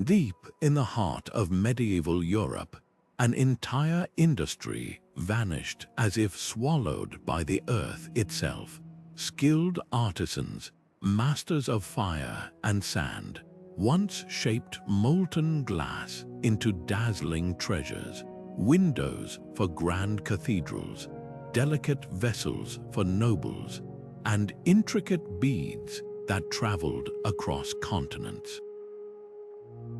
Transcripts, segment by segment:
Deep in the heart of medieval Europe, an entire industry vanished as if swallowed by the earth itself. Skilled artisans, masters of fire and sand, once shaped molten glass into dazzling treasures, windows for grand cathedrals, delicate vessels for nobles, and intricate beads that traveled across continents.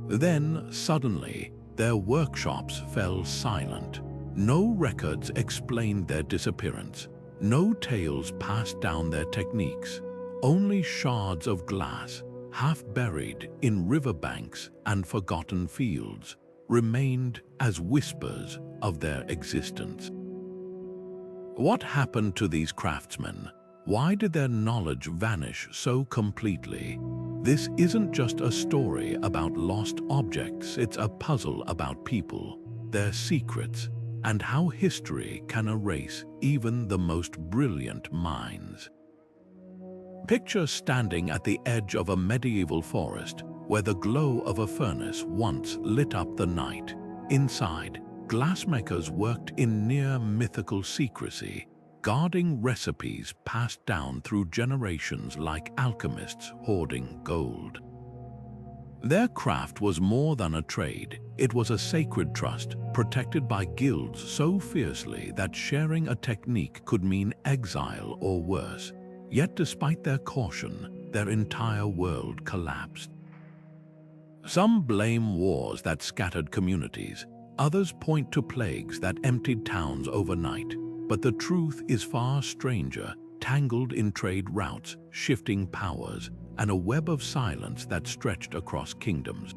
Then, suddenly, their workshops fell silent. No records explained their disappearance. No tales passed down their techniques. Only shards of glass, half buried in riverbanks and forgotten fields, remained as whispers of their existence. What happened to these craftsmen? Why did their knowledge vanish so completely? This isn't just a story about lost objects, it's a puzzle about people, their secrets, and how history can erase even the most brilliant minds. Picture standing at the edge of a medieval forest where the glow of a furnace once lit up the night. Inside, glassmakers worked in near mythical secrecy, guarding recipes passed down through generations like alchemists hoarding gold. Their craft was more than a trade. It was a sacred trust, protected by guilds so fiercely that sharing a technique could mean exile or worse. Yet despite their caution, their entire world collapsed. Some blame wars that scattered communities. Others point to plagues that emptied towns overnight. But the truth is far stranger, tangled in trade routes, shifting powers, and a web of silence that stretched across kingdoms.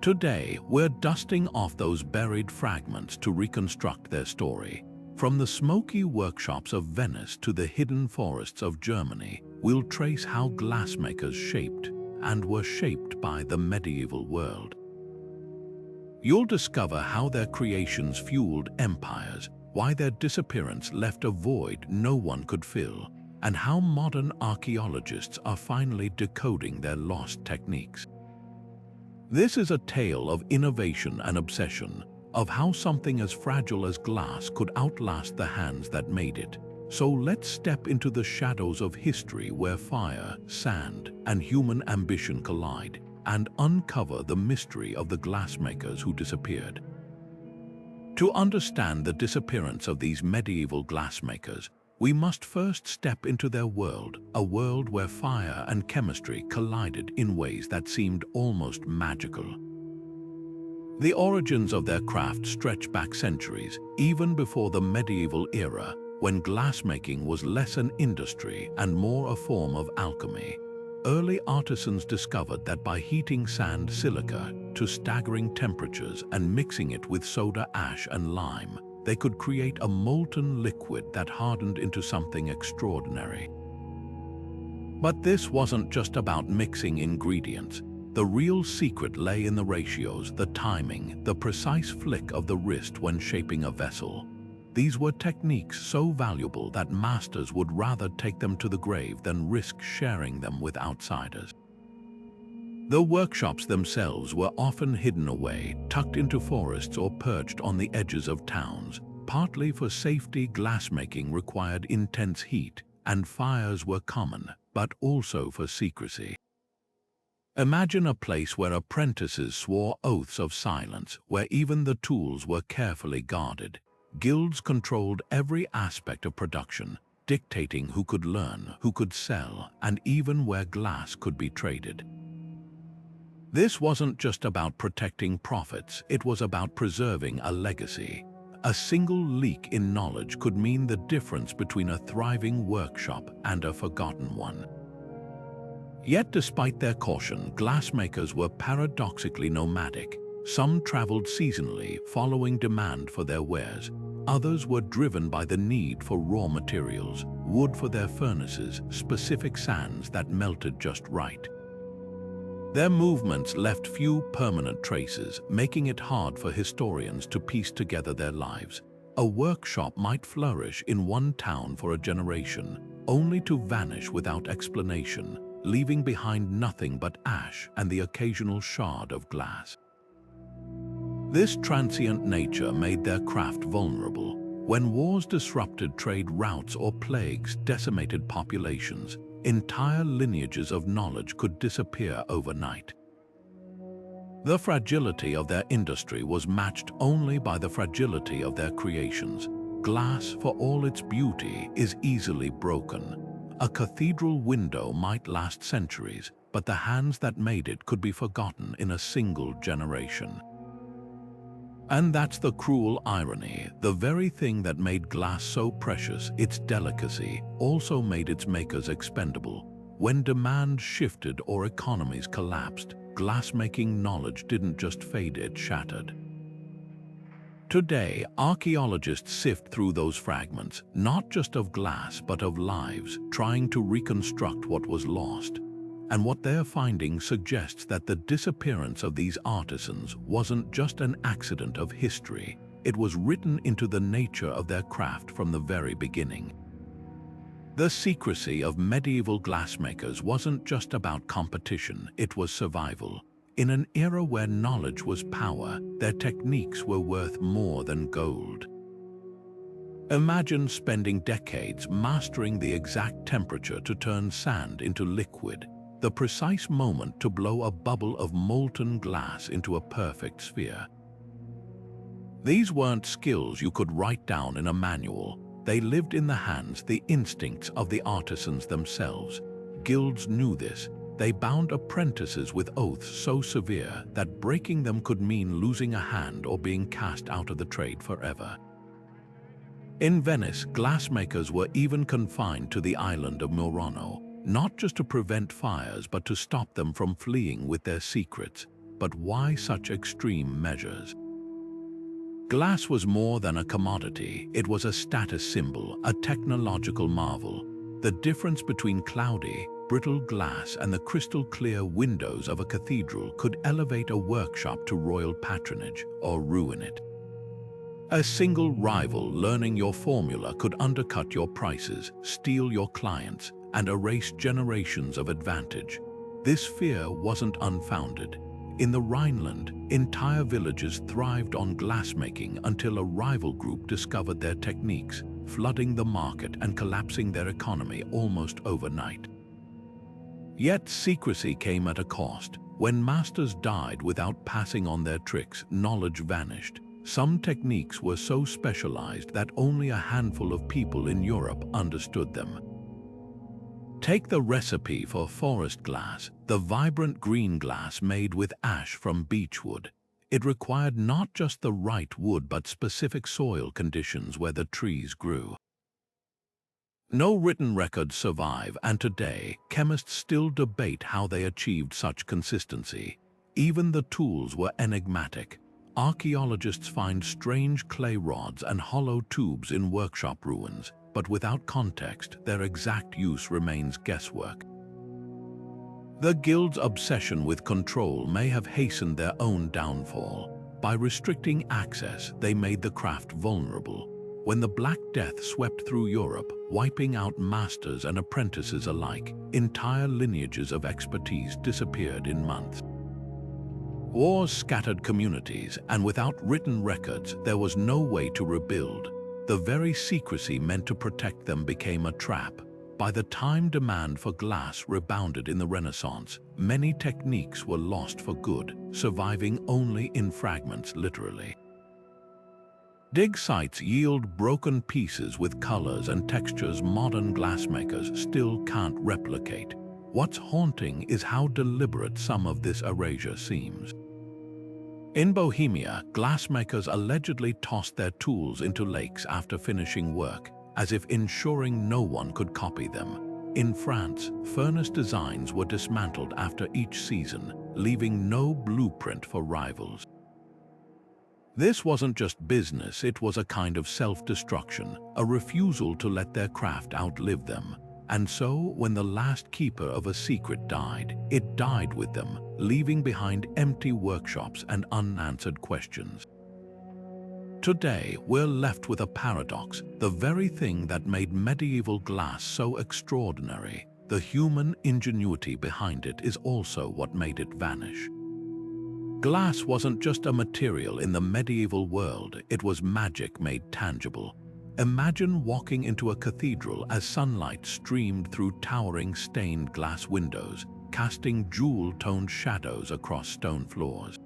Today, we're dusting off those buried fragments to reconstruct their story. From the smoky workshops of Venice to the hidden forests of Germany, we'll trace how glassmakers shaped and were shaped by the medieval world. You'll discover how their creations fueled empires, why their disappearance left a void no one could fill, and how modern archaeologists are finally decoding their lost techniques. This is a tale of innovation and obsession, of how something as fragile as glass could outlast the hands that made it. So let's step into the shadows of history where fire, sand, and human ambition collide, and uncover the mystery of the glassmakers who disappeared. To understand the disappearance of these medieval glassmakers, we must first step into their world, a world where fire and chemistry collided in ways that seemed almost magical. The origins of their craft stretch back centuries, even before the medieval era, when glassmaking was less an industry and more a form of alchemy. Early artisans discovered that by heating sand silica to staggering temperatures and mixing it with soda ash and lime, they could create a molten liquid that hardened into something extraordinary. But this wasn't just about mixing ingredients. The real secret lay in the ratios, the timing, the precise flick of the wrist when shaping a vessel. These were techniques so valuable that masters would rather take them to the grave than risk sharing them with outsiders. The workshops themselves were often hidden away, tucked into forests or perched on the edges of towns. Partly for safety, glassmaking required intense heat, and fires were common, but also for secrecy. Imagine a place where apprentices swore oaths of silence, where even the tools were carefully guarded. Guilds controlled every aspect of production, dictating who could learn, who could sell, and even where glass could be traded. This wasn't just about protecting profits, it was about preserving a legacy. A single leak in knowledge could mean the difference between a thriving workshop and a forgotten one. Yet despite their caution, glassmakers were paradoxically nomadic. Some traveled seasonally, following demand for their wares. Others were driven by the need for raw materials, wood for their furnaces, specific sands that melted just right. Their movements left few permanent traces, making it hard for historians to piece together their lives. A workshop might flourish in one town for a generation, only to vanish without explanation, leaving behind nothing but ash and the occasional shard of glass. This transient nature made their craft vulnerable. When wars disrupted trade routes or plagues decimated populations, entire lineages of knowledge could disappear overnight. The fragility of their industry was matched only by the fragility of their creations. Glass, for all its beauty, is easily broken. A cathedral window might last centuries, but the hands that made it could be forgotten in a single generation. And that's the cruel irony. The very thing that made glass so precious, its delicacy, also made its makers expendable. When demand shifted or economies collapsed, glassmaking knowledge didn't just fade, it shattered. Today, archaeologists sift through those fragments, not just of glass but of lives, trying to reconstruct what was lost. And what they're finding suggests that the disappearance of these artisans wasn't just an accident of history. It was written into the nature of their craft from the very beginning. The secrecy of medieval glassmakers wasn't just about competition, it was survival. In an era where knowledge was power, their techniques were worth more than gold. Imagine spending decades mastering the exact temperature to turn sand into liquid, the precise moment to blow a bubble of molten glass into a perfect sphere. These weren't skills you could write down in a manual. They lived in the hands, the instincts of the artisans themselves. Guilds knew this. They bound apprentices with oaths so severe that breaking them could mean losing a hand or being cast out of the trade forever. In Venice, glassmakers were even confined to the island of Murano, not just to prevent fires but to stop them from fleeing with their secrets. But why such extreme measures? Glass was more than a commodity. It was a status symbol, a technological marvel. The difference between cloudy, brittle glass and the crystal-clear windows of a cathedral could elevate a workshop to royal patronage or ruin it. A single rival learning your formula could undercut your prices, steal your clients, and erase generations of advantage. This fear wasn't unfounded. In the Rhineland, entire villages thrived on glassmaking until a rival group discovered their techniques, flooding the market and collapsing their economy almost overnight. Yet secrecy came at a cost. When masters died without passing on their tricks, knowledge vanished. Some techniques were so specialized that only a handful of people in Europe understood them. Take the recipe for forest glass, the vibrant green glass made with ash from beechwood. It required not just the right wood but specific soil conditions where the trees grew. No written records survive, and today, chemists still debate how they achieved such consistency. Even the tools were enigmatic. Archaeologists find strange clay rods and hollow tubes in workshop ruins, but without context, their exact use remains guesswork. The guild's obsession with control may have hastened their own downfall. By restricting access, they made the craft vulnerable. When the Black Death swept through Europe, wiping out masters and apprentices alike, entire lineages of expertise disappeared in months. Wars scattered communities, and without written records, there was no way to rebuild. The very secrecy meant to protect them became a trap. By the time demand for glass rebounded in the Renaissance, many techniques were lost for good, surviving only in fragments, literally. Dig sites yield broken pieces with colors and textures modern glassmakers still can't replicate. What's haunting is how deliberate some of this erasure seems. In Bohemia, glassmakers allegedly tossed their tools into lakes after finishing work, as if ensuring no one could copy them. In France, furnace designs were dismantled after each season, leaving no blueprint for rivals. This wasn't just business, it was a kind of self-destruction, a refusal to let their craft outlive them. And so, when the last keeper of a secret died, it died with them, leaving behind empty workshops and unanswered questions. Today, we're left with a paradox, the very thing that made medieval glass so extraordinary. the human ingenuity behind it is also what made it vanish. Glass wasn't just a material in the medieval world, it was magic made tangible. Imagine walking into a cathedral as sunlight streamed through towering stained glass windows, casting jewel-toned shadows across stone floors.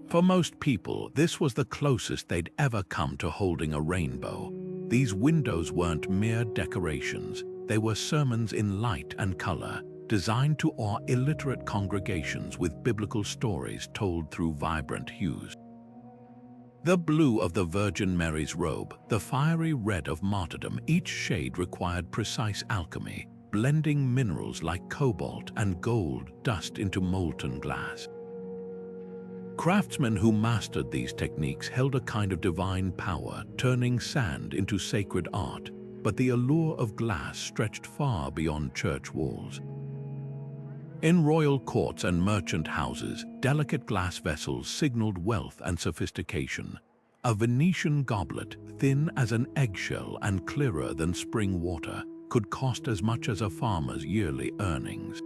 For most people, this was the closest they'd ever come to holding a rainbow. These windows weren't mere decorations, they were sermons in light and color, designed to awe illiterate congregations with biblical stories told through vibrant hues. The blue of the Virgin Mary's robe, the fiery red of martyrdom, each shade required precise alchemy, blending minerals like cobalt and gold dust into molten glass. Craftsmen who mastered these techniques held a kind of divine power, turning sand into sacred art, but the allure of glass stretched far beyond church walls. In royal courts and merchant houses, delicate glass vessels signaled wealth and sophistication. A Venetian goblet, thin as an eggshell and clearer than spring water, could cost as much as a farmer's yearly earnings.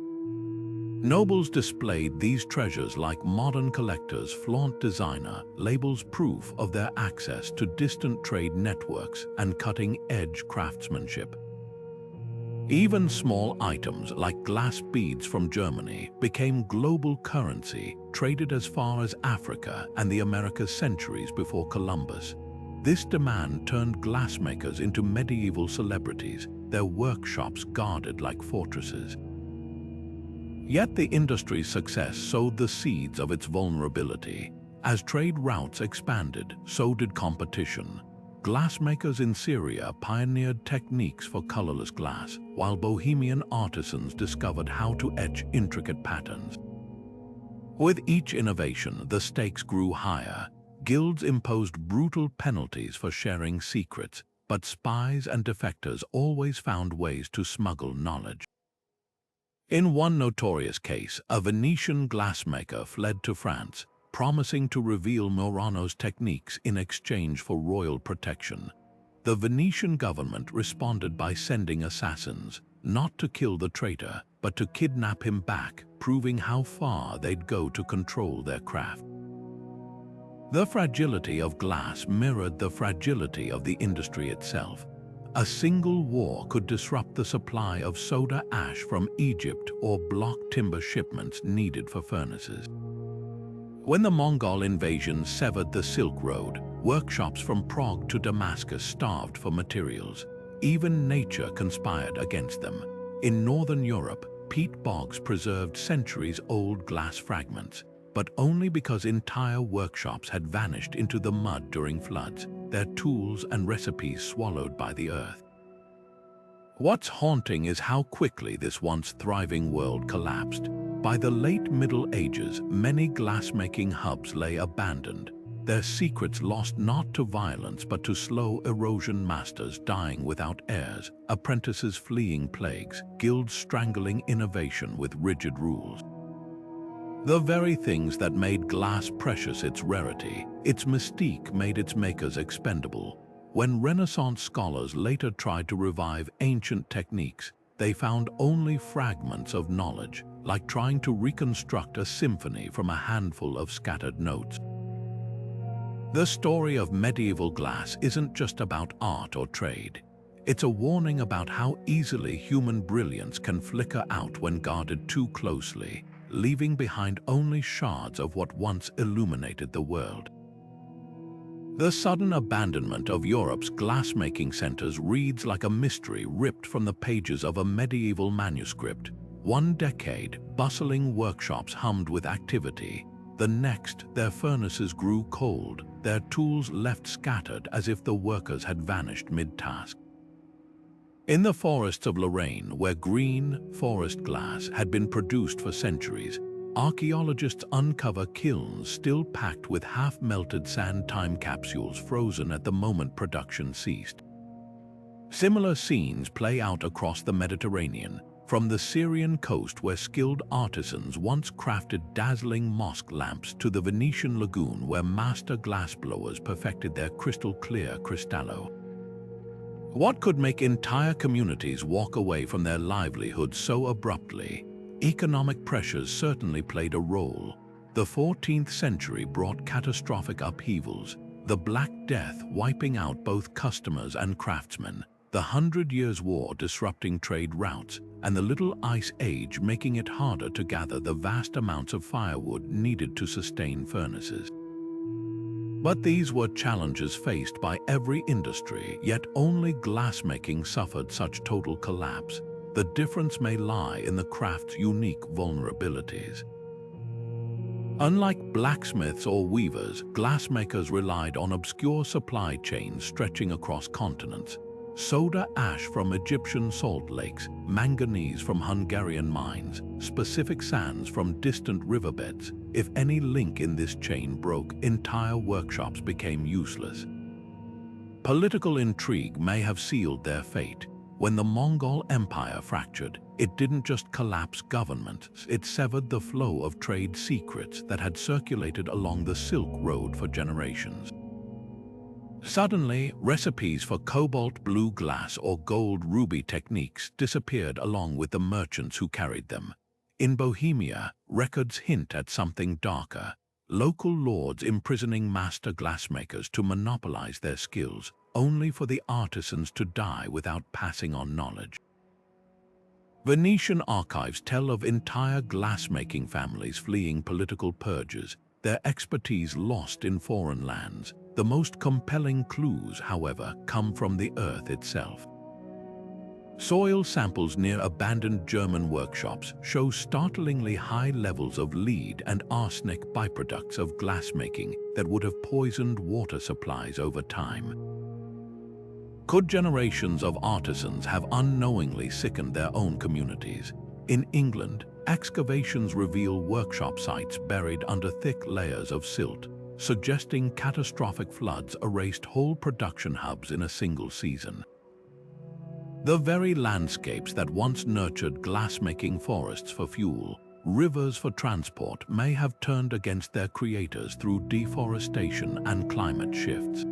Nobles displayed these treasures like modern collectors flaunt designer labels, proof of their access to distant trade networks and cutting-edge craftsmanship. Even small items like glass beads from Germany became global currency, traded as far as Africa and the Americas centuries before Columbus. This demand turned glassmakers into medieval celebrities, their workshops guarded like fortresses. Yet the industry's success sowed the seeds of its vulnerability. As trade routes expanded, so did competition. Glassmakers in Syria pioneered techniques for colorless glass, while Bohemian artisans discovered how to etch intricate patterns. With each innovation, the stakes grew higher. Guilds imposed brutal penalties for sharing secrets, but spies and defectors always found ways to smuggle knowledge. In one notorious case, a Venetian glassmaker fled to France, promising to reveal Murano's techniques in exchange for royal protection. The Venetian government responded by sending assassins, not to kill the traitor, but to kidnap him back, proving how far they'd go to control their craft. The fragility of glass mirrored the fragility of the industry itself. A single war could disrupt the supply of soda ash from Egypt or block timber shipments needed for furnaces. When the Mongol invasion severed the Silk Road, workshops from Prague to Damascus starved for materials. Even nature conspired against them. In northern Europe, peat bogs preserved centuries-old glass fragments, but only because entire workshops had vanished into the mud during floods, their tools and recipes swallowed by the earth. What's haunting is how quickly this once thriving world collapsed. By the late Middle Ages, many glassmaking hubs lay abandoned, their secrets lost not to violence but to slow erosion, masters dying without heirs, apprentices fleeing plagues, guilds strangling innovation with rigid rules. The very things that made glass precious, its rarity, its mystique, made its makers expendable. When Renaissance scholars later tried to revive ancient techniques, they found only fragments of knowledge, like trying to reconstruct a symphony from a handful of scattered notes. The story of medieval glass isn't just about art or trade. It's a warning about how easily human brilliance can flicker out when guarded too closely, leaving behind only shards of what once illuminated the world. The sudden abandonment of Europe's glassmaking centers reads like a mystery ripped from the pages of a medieval manuscript. One decade, bustling workshops hummed with activity. The next, their furnaces grew cold, their tools left scattered as if the workers had vanished mid-task. In the forests of Lorraine, where green forest glass had been produced for centuries, archaeologists uncover kilns still packed with half-melted sand time capsules frozen at the moment production ceased. Similar scenes play out across the Mediterranean, from the Syrian coast where skilled artisans once crafted dazzling mosque lamps to the Venetian lagoon where master glassblowers perfected their crystal-clear cristallo. What could make entire communities walk away from their livelihoods so abruptly? Economic pressures certainly played a role. The 14th century brought catastrophic upheavals, the Black Death wiping out both customers and craftsmen, the 100 Years' War disrupting trade routes, and the Little Ice Age making it harder to gather the vast amounts of firewood needed to sustain furnaces. But these were challenges faced by every industry, yet only glassmaking suffered such total collapse. The difference may lie in the craft's unique vulnerabilities. Unlike blacksmiths or weavers, glassmakers relied on obscure supply chains stretching across continents. Soda ash from Egyptian salt lakes, manganese from Hungarian mines, specific sands from distant riverbeds. If any link in this chain broke, entire workshops became useless. Political intrigue may have sealed their fate. When the Mongol Empire fractured, it didn't just collapse governments, it severed the flow of trade secrets that had circulated along the Silk Road for generations. Suddenly, recipes for cobalt blue glass or gold ruby techniques disappeared along with the merchants who carried them. In Bohemia, records hint at something darker. Local lords imprisoning master glassmakers to monopolize their skills, only for the artisans to die without passing on knowledge. Venetian archives tell of entire glassmaking families fleeing political purges, their expertise lost in foreign lands. The most compelling clues, however, come from the earth itself. Soil samples near abandoned German workshops show startlingly high levels of lead and arsenic byproducts of glassmaking that would have poisoned water supplies over time. Could generations of artisans have unknowingly sickened their own communities? In England, excavations reveal workshop sites buried under thick layers of silt, suggesting catastrophic floods erased whole production hubs in a single season. The very landscapes that once nurtured glassmaking forests for fuel, rivers for transport, may have turned against their creators through deforestation and climate shifts.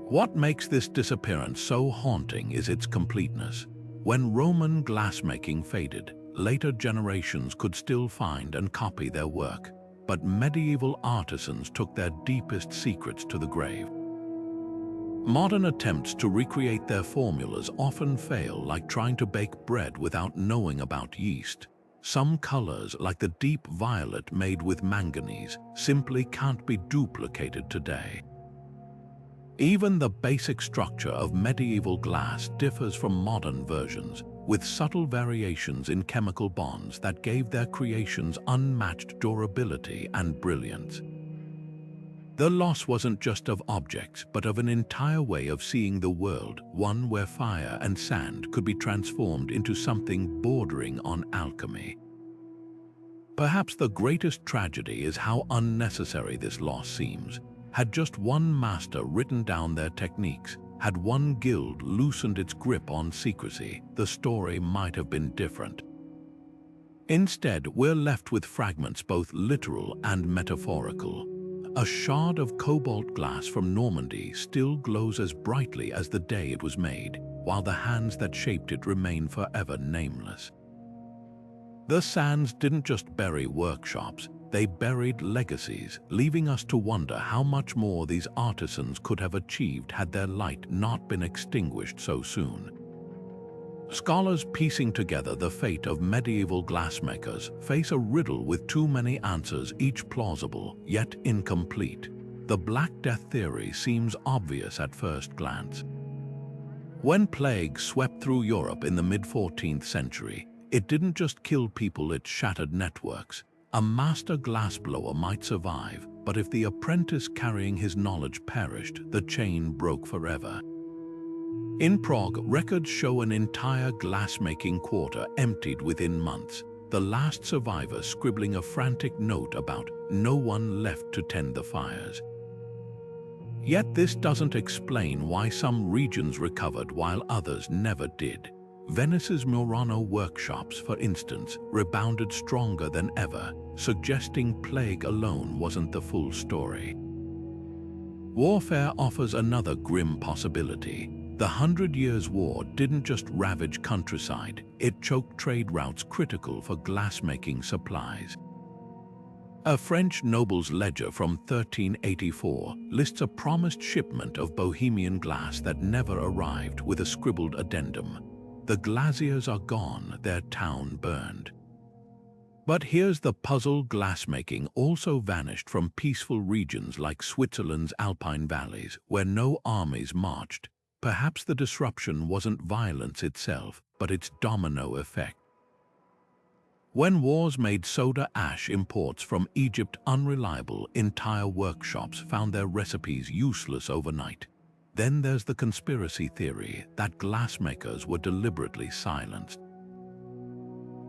What makes this disappearance so haunting is its completeness. When Roman glassmaking faded, later generations could still find and copy their work, but medieval artisans took their deepest secrets to the grave. Modern attempts to recreate their formulas often fail, like trying to bake bread without knowing about yeast. Some colors, like the deep violet made with manganese, simply can't be duplicated today. Even the basic structure of medieval glass differs from modern versions, with subtle variations in chemical bonds that gave their creations unmatched durability and brilliance. The loss wasn't just of objects, but of an entire way of seeing the world, one where fire and sand could be transformed into something bordering on alchemy. Perhaps the greatest tragedy is how unnecessary this loss seems. Had just one master written down their techniques, had one guild loosened its grip on secrecy, the story might have been different. Instead, we're left with fragments both literal and metaphorical. A shard of cobalt glass from Normandy still glows as brightly as the day it was made, while the hands that shaped it remain forever nameless. The sands didn't just bury workshops, they buried legacies, leaving us to wonder how much more these artisans could have achieved had their light not been extinguished so soon. Scholars piecing together the fate of medieval glassmakers face a riddle with too many answers, each plausible, yet incomplete. The Black Death theory seems obvious at first glance. When plague swept through Europe in the mid-14th century, it didn't just kill people, it shattered networks. A master glassblower might survive, but if the apprentice carrying his knowledge perished, the chain broke forever. In Prague, records show an entire glassmaking quarter emptied within months, the last survivor scribbling a frantic note about no one left to tend the fires. Yet this doesn't explain why some regions recovered while others never did. Venice's Murano workshops, for instance, rebounded stronger than ever, suggesting plague alone wasn't the full story. Warfare offers another grim possibility. The 100 Years' War didn't just ravage countryside, it choked trade routes critical for glassmaking supplies. A French noble's ledger from 1384 lists a promised shipment of Bohemian glass that never arrived with a scribbled addendum. The glaziers are gone, their town burned. But here's the puzzle: glassmaking also vanished from peaceful regions like Switzerland's Alpine valleys, where no armies marched. Perhaps the disruption wasn't violence itself, but its domino effect. When wars made soda ash imports from Egypt unreliable, entire workshops found their recipes useless overnight. Then there's the conspiracy theory that glassmakers were deliberately silenced.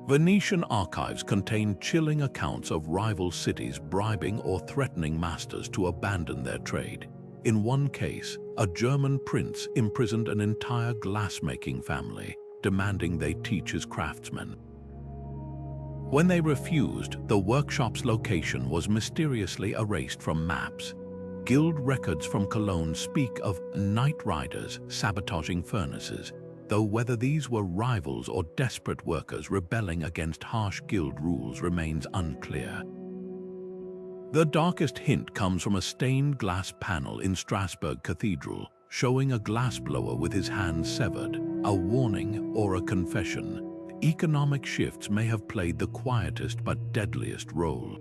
Venetian archives contain chilling accounts of rival cities bribing or threatening masters to abandon their trade. In one case, a German prince imprisoned an entire glassmaking family, demanding they teach his craftsmen. When they refused, the workshop's location was mysteriously erased from maps. Guild records from Cologne speak of night riders sabotaging furnaces, though whether these were rivals or desperate workers rebelling against harsh guild rules remains unclear. The darkest hint comes from a stained glass panel in Strasbourg Cathedral, showing a glassblower with his hand severed, a warning or a confession. Economic shifts may have played the quietest but deadliest role.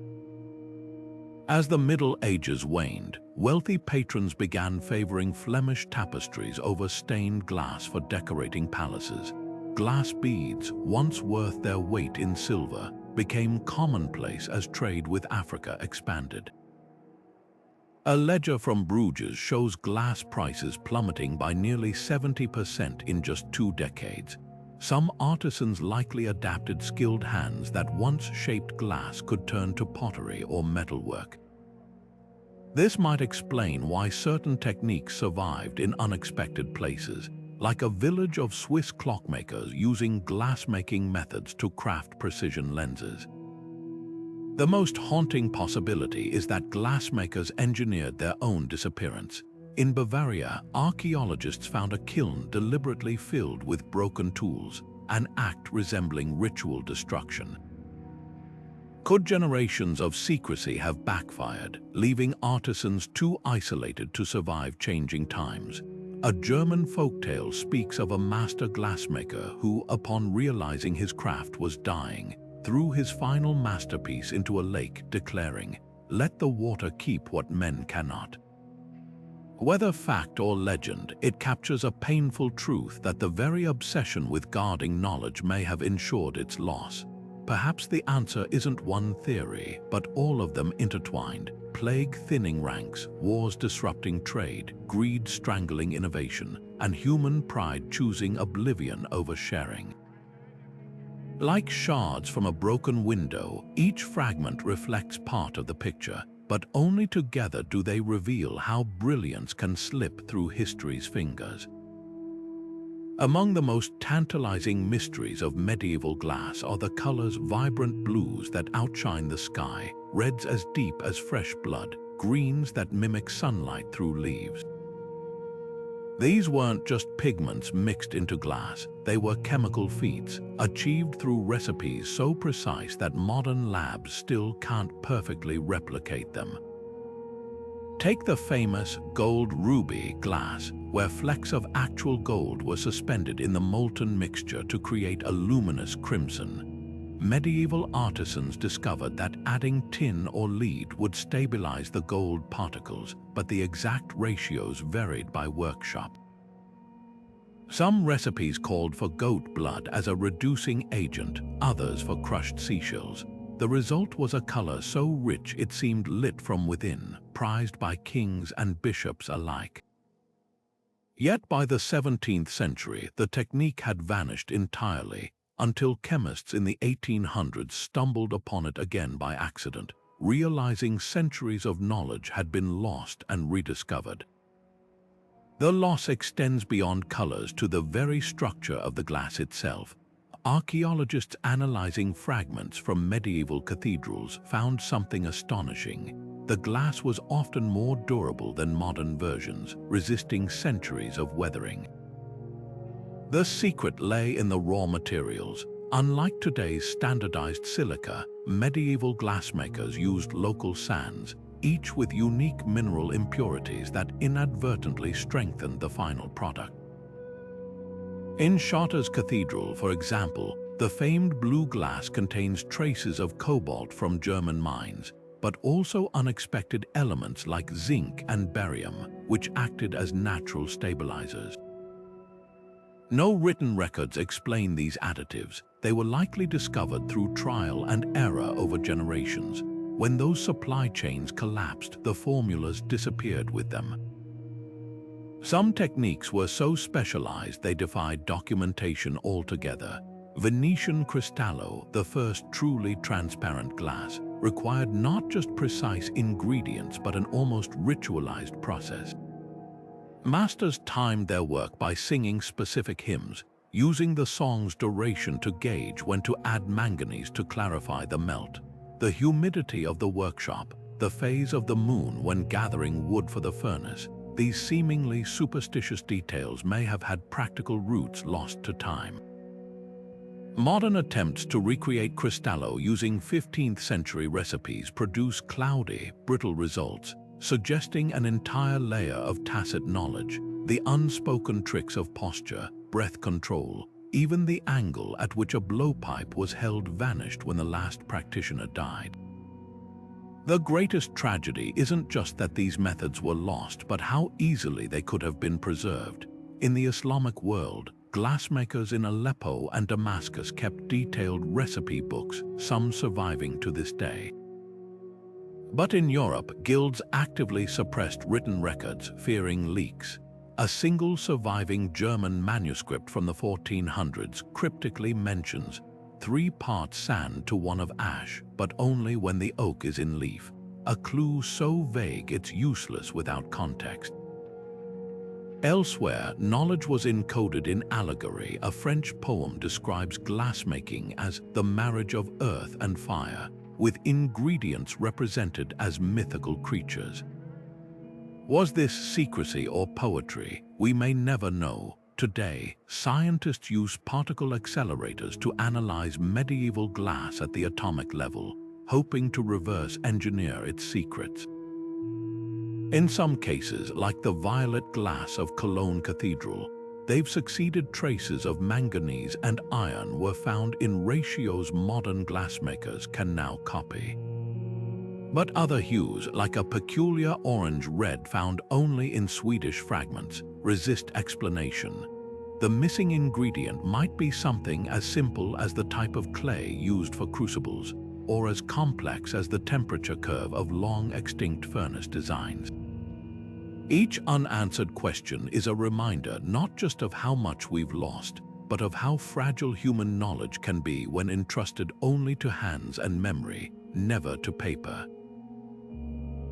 As the Middle Ages waned, wealthy patrons began favoring Flemish tapestries over stained glass for decorating palaces. Glass beads, once worth their weight in silver, became commonplace as trade with Africa expanded. A ledger from Bruges shows glass prices plummeting by nearly 70% in just 2 decades. Some artisans likely adapted skilled hands that once shaped glass could turn to pottery or metalwork. This might explain why certain techniques survived in unexpected places, like a village of Swiss clockmakers using glassmaking methods to craft precision lenses. The most haunting possibility is that glassmakers engineered their own disappearance. In Bavaria, archaeologists found a kiln deliberately filled with broken tools, an act resembling ritual destruction. Could generations of secrecy have backfired, leaving artisans too isolated to survive changing times? A German folktale speaks of a master glassmaker who, upon realizing his craft was dying, threw his final masterpiece into a lake, declaring, "Let the water keep what men cannot." Whether fact or legend, it captures a painful truth that the very obsession with guarding knowledge may have ensured its loss. Perhaps the answer isn't one theory, but all of them intertwined: plague thinning ranks, wars disrupting trade, greed strangling innovation, and human pride choosing oblivion over sharing. Like shards from a broken window, each fragment reflects part of the picture, but only together do they reveal how brilliance can slip through history's fingers. Among the most tantalizing mysteries of medieval glass are the colors: vibrant blues that outshine the sky, reds as deep as fresh blood, greens that mimic sunlight through leaves. These weren't just pigments mixed into glass, they were chemical feats, achieved through recipes so precise that modern labs still can't perfectly replicate them. Take the famous gold ruby glass, where flecks of actual gold were suspended in the molten mixture to create a luminous crimson. Medieval artisans discovered that adding tin or lead would stabilize the gold particles, but the exact ratios varied by workshop. Some recipes called for goat blood as a reducing agent, others for crushed seashells. The result was a color so rich it seemed lit from within, prized by kings and bishops alike. Yet by the 17th century, the technique had vanished entirely, until chemists in the 1800s stumbled upon it again by accident, realizing centuries of knowledge had been lost and rediscovered. The loss extends beyond colors to the very structure of the glass itself. Archaeologists analyzing fragments from medieval cathedrals found something astonishing. The glass was often more durable than modern versions, resisting centuries of weathering. The secret lay in the raw materials. Unlike today's standardized silica, medieval glassmakers used local sands, each with unique mineral impurities that inadvertently strengthened the final product. In Chartres Cathedral, for example, the famed blue glass contains traces of cobalt from German mines, but also unexpected elements like zinc and barium, which acted as natural stabilizers. No written records explain these additives. They were likely discovered through trial and error over generations. When those supply chains collapsed, the formulas disappeared with them. Some techniques were so specialized they defied documentation altogether. Venetian cristallo, the first truly transparent glass, required not just precise ingredients but an almost ritualized process. Masters timed their work by singing specific hymns, using the song's duration to gauge when to add manganese to clarify the melt. The humidity of the workshop, the phase of the moon when gathering wood for the furnace, these seemingly superstitious details may have had practical roots lost to time. Modern attempts to recreate cristallo using 15th century recipes produce cloudy, brittle results, suggesting an entire layer of tacit knowledge, the unspoken tricks of posture, breath control, even the angle at which a blowpipe was held vanished when the last practitioner died. The greatest tragedy isn't just that these methods were lost, but how easily they could have been preserved. In the Islamic world, glassmakers in Aleppo and Damascus kept detailed recipe books, some surviving to this day. But in Europe, guilds actively suppressed written records, fearing leaks. A single surviving German manuscript from the 1400s cryptically mentions 3 parts sand to 1 of ash, but only when the oak is in leaf, a clue so vague it's useless without context. Elsewhere, knowledge was encoded in Allegory. A French poem describes glassmaking as the marriage of earth and fire, with ingredients represented as mythical creatures. Was this secrecy or poetry? We may never know. Today, scientists use particle accelerators to analyze medieval glass at the atomic level, hoping to reverse engineer its secrets. In some cases, like the violet glass of Cologne Cathedral, they've succeeded. Traces of manganese and iron were found in ratios modern glassmakers can now copy. But other hues, like a peculiar orange-red found only in Swedish fragments, resist explanation. The missing ingredient might be something as simple as the type of clay used for crucibles, or as complex as the temperature curve of long-extinct furnace designs. Each unanswered question is a reminder not just of how much we've lost, but of how fragile human knowledge can be when entrusted only to hands and memory, never to paper.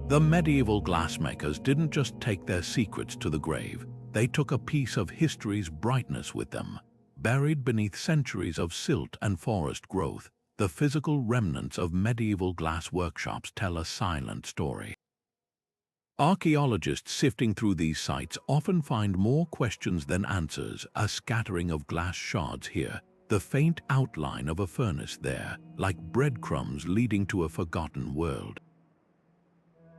The medieval glassmakers didn't just take their secrets to the grave, they took a piece of history's brightness with them. Buried beneath centuries of silt and forest growth, the physical remnants of medieval glass workshops tell a silent story. Archaeologists sifting through these sites often find more questions than answers. A scattering of glass shards here, the faint outline of a furnace there, like breadcrumbs leading to a forgotten world.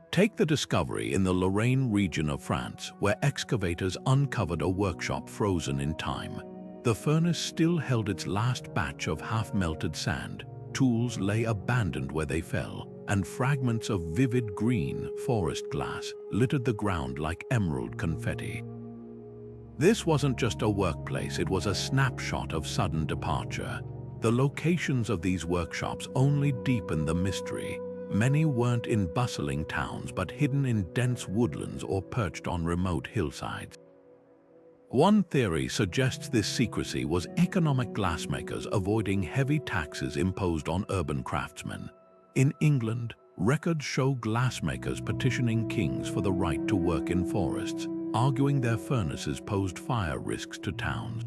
Take the discovery in the Lorraine region of France, where excavators uncovered a workshop frozen in time. The furnace still held its last batch of half-melted sand, tools lay abandoned where they fell, and fragments of vivid green forest glass littered the ground like emerald confetti. This wasn't just a workplace, it was a snapshot of sudden departure. The locations of these workshops only deepened the mystery. Many weren't in bustling towns but hidden in dense woodlands or perched on remote hillsides. One theory suggests this secrecy was economic glassmakers avoiding heavy taxes imposed on urban craftsmen. In England, records show glassmakers petitioning kings for the right to work in forests, arguing their furnaces posed fire risks to towns.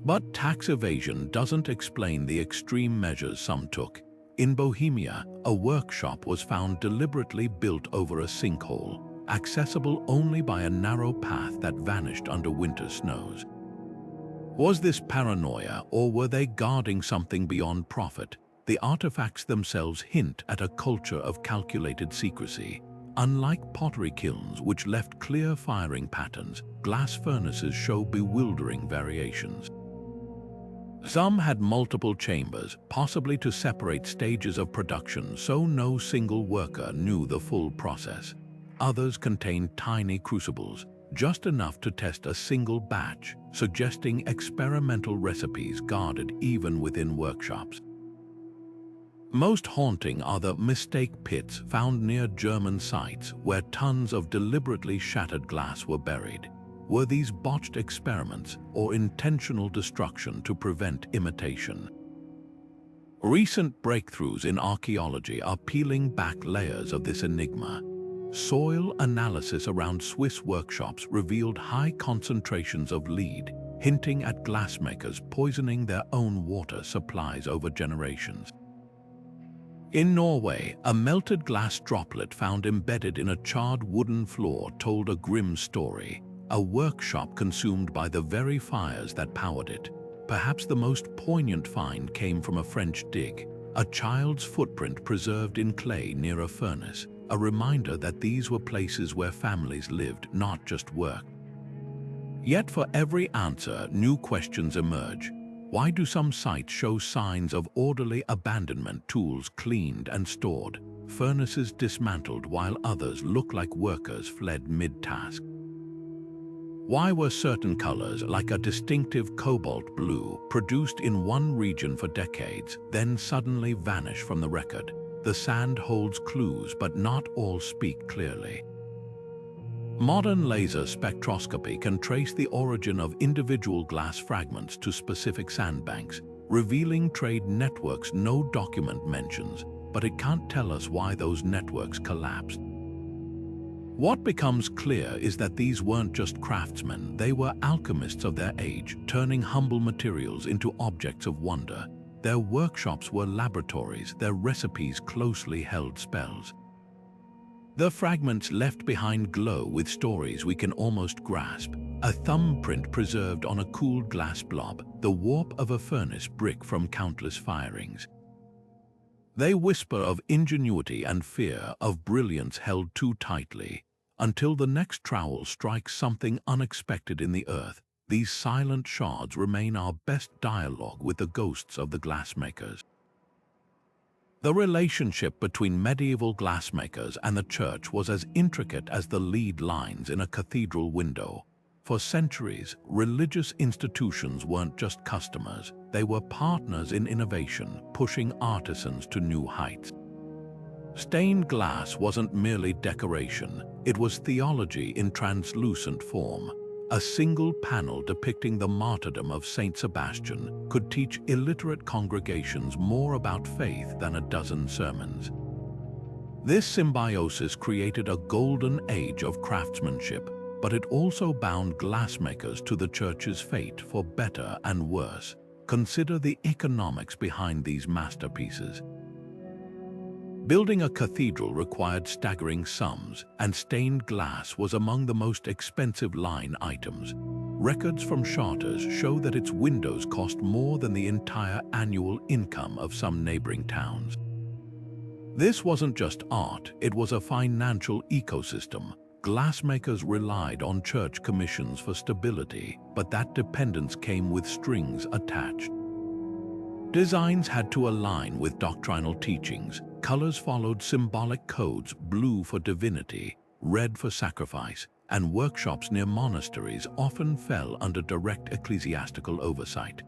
But tax evasion doesn't explain the extreme measures some took. In Bohemia, a workshop was found deliberately built over a sinkhole, accessible only by a narrow path that vanished under winter snows. Was this paranoia, or were they guarding something beyond profit? The artifacts themselves hint at a culture of calculated secrecy. Unlike pottery kilns, which left clear firing patterns, glass furnaces show bewildering variations. Some had multiple chambers, possibly to separate stages of production so no single worker knew the full process. Others contained tiny crucibles, just enough to test a single batch, suggesting experimental recipes guarded even within workshops. Most haunting are the mistake pits found near German sites where tons of deliberately shattered glass were buried. Were these botched experiments or intentional destruction to prevent imitation? Recent breakthroughs in archaeology are peeling back layers of this enigma. Soil analysis around Swiss workshops revealed high concentrations of lead, hinting at glassmakers poisoning their own water supplies over generations. In Norway, a melted glass droplet found embedded in a charred wooden floor told a grim story. A workshop consumed by the very fires that powered it. Perhaps the most poignant find came from a French dig, a child's footprint preserved in clay near a furnace, a reminder that these were places where families lived, not just worked. Yet for every answer, new questions emerge. Why do some sites show signs of orderly abandonment, tools cleaned and stored, furnaces dismantled, while others look like workers fled mid-task? Why were certain colors, like a distinctive cobalt blue, produced in one region for decades, then suddenly vanish from the record? The sand holds clues, but not all speak clearly. Modern laser spectroscopy can trace the origin of individual glass fragments to specific sandbanks, revealing trade networks no document mentions, but it can't tell us why those networks collapsed. What becomes clear is that these weren't just craftsmen, they were alchemists of their age, turning humble materials into objects of wonder. Their workshops were laboratories, their recipes closely held spells. The fragments left behind glow with stories we can almost grasp. A thumbprint preserved on a cooled glass blob, the warp of a furnace brick from countless firings. They whisper of ingenuity and fear, of brilliance held too tightly. Until the next trowel strikes something unexpected in the earth, these silent shards remain our best dialogue with the ghosts of the glassmakers. The relationship between medieval glassmakers and the church was as intricate as the lead lines in a cathedral window. For centuries, religious institutions weren't just customers, they were partners in innovation, pushing artisans to new heights. Stained glass wasn't merely decoration, it was theology in translucent form. A single panel depicting the martyrdom of Saint Sebastian could teach illiterate congregations more about faith than a dozen sermons. This symbiosis created a golden age of craftsmanship, but it also bound glassmakers to the church's fate for better and worse. Consider the economics behind these masterpieces. Building a cathedral required staggering sums, and stained glass was among the most expensive line items. Records from Chartres show that its windows cost more than the entire annual income of some neighboring towns. This wasn't just art, it was a financial ecosystem. Glassmakers relied on church commissions for stability, but that dependence came with strings attached. Designs had to align with doctrinal teachings. Colors followed symbolic codes: blue for divinity, red for sacrifice, and workshops near monasteries often fell under direct ecclesiastical oversight.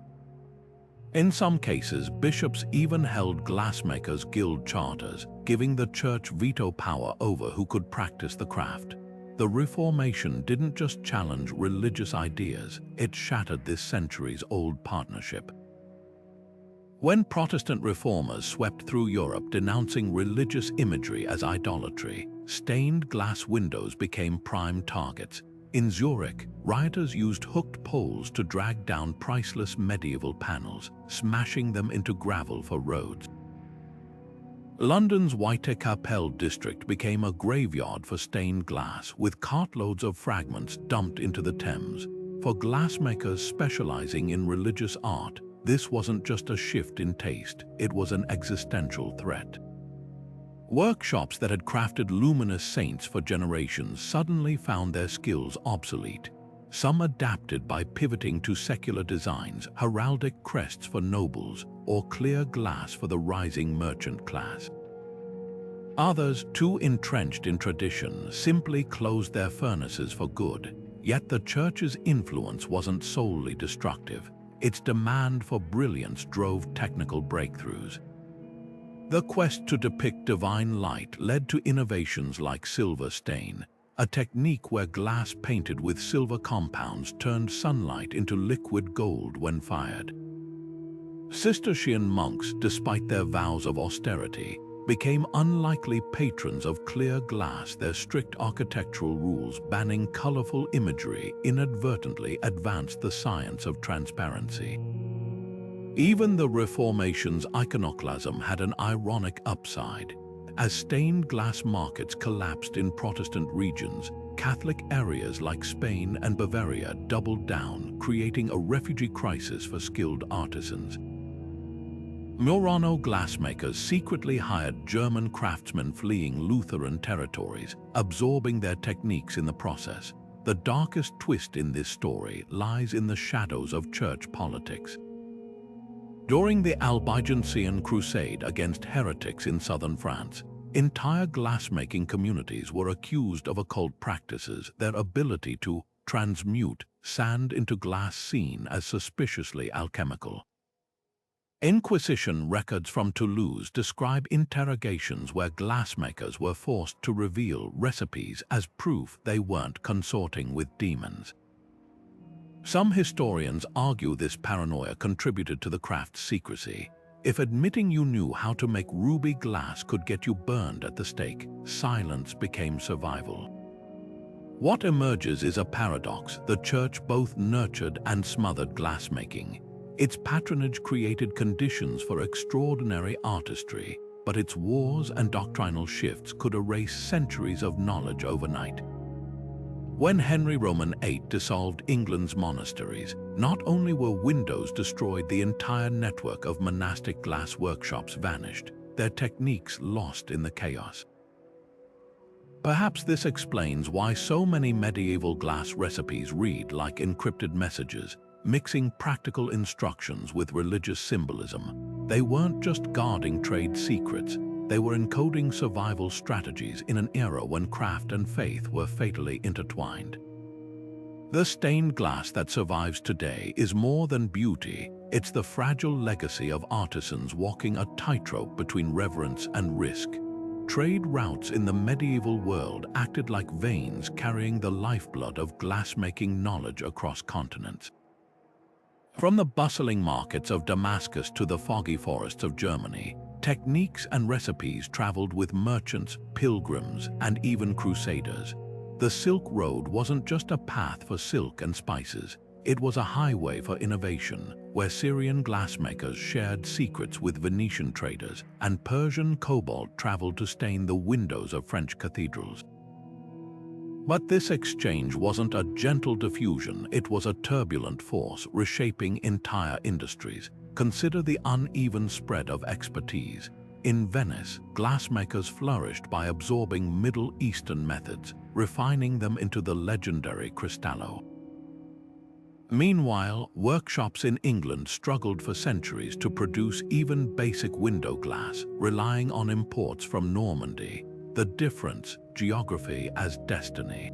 In some cases, bishops even held glassmakers' guild charters, giving the church veto power over who could practice the craft. The Reformation didn't just challenge religious ideas, it shattered this centuries-old partnership. When Protestant reformers swept through Europe denouncing religious imagery as idolatry, stained glass windows became prime targets. In Zurich, rioters used hooked poles to drag down priceless medieval panels, smashing them into gravel for roads. London's White-Capel district became a graveyard for stained glass, with cartloads of fragments dumped into the Thames. For glassmakers specializing in religious art, this wasn't just a shift in taste, it was an existential threat. Workshops that had crafted luminous saints for generations suddenly found their skills obsolete. Some adapted by pivoting to secular designs, heraldic crests for nobles, or clear glass for the rising merchant class. Others, too entrenched in tradition, simply closed their furnaces for good. Yet the church's influence wasn't solely destructive. Its demand for brilliance drove technical breakthroughs. The quest to depict divine light led to innovations like silver stain, a technique where glass painted with silver compounds turned sunlight into liquid gold when fired. Cistercian monks, despite their vows of austerity, became unlikely patrons of clear glass. Their strict architectural rules banning colorful imagery inadvertently advanced the science of transparency. Even the Reformation's iconoclasm had an ironic upside. As stained glass markets collapsed in Protestant regions, Catholic areas like Spain and Bavaria doubled down, creating a refugee crisis for skilled artisans. Murano glassmakers secretly hired German craftsmen fleeing Lutheran territories, absorbing their techniques in the process. The darkest twist in this story lies in the shadows of church politics. During the Albigensian Crusade against heretics in southern France, entire glassmaking communities were accused of occult practices. Their ability to transmute sand into glass seen as suspiciously alchemical. Inquisition records from Toulouse describe interrogations where glassmakers were forced to reveal recipes as proof they weren't consorting with demons. Some historians argue this paranoia contributed to the craft's secrecy. If admitting you knew how to make ruby glass could get you burned at the stake, silence became survival. What emerges is a paradox. The church both nurtured and smothered glassmaking. Its patronage created conditions for extraordinary artistry, but its wars and doctrinal shifts could erase centuries of knowledge overnight. When Henry Roman VIII dissolved England's monasteries, not only were windows destroyed, the entire network of monastic glass workshops vanished, their techniques lost in the chaos. Perhaps this explains why so many medieval glass recipes read like encrypted messages, mixing practical instructions with religious symbolism. They weren't just guarding trade secrets, they were encoding survival strategies in an era when craft and faith were fatally intertwined. The stained glass that survives today is more than beauty, it's the fragile legacy of artisans walking a tightrope between reverence and risk. Trade routes in the medieval world acted like veins carrying the lifeblood of glassmaking knowledge across continents. From the bustling markets of Damascus to the foggy forests of Germany, techniques and recipes traveled with merchants, pilgrims, and even crusaders. The Silk Road wasn't just a path for silk and spices, it was a highway for innovation, where Syrian glassmakers shared secrets with Venetian traders, and Persian cobalt traveled to stain the windows of French cathedrals. But this exchange wasn't a gentle diffusion, it was a turbulent force reshaping entire industries. Consider the uneven spread of expertise. In Venice, glassmakers flourished by absorbing Middle Eastern methods, refining them into the legendary cristallo. Meanwhile, workshops in England struggled for centuries to produce even basic window glass, relying on imports from Normandy. The difference, geography as destiny.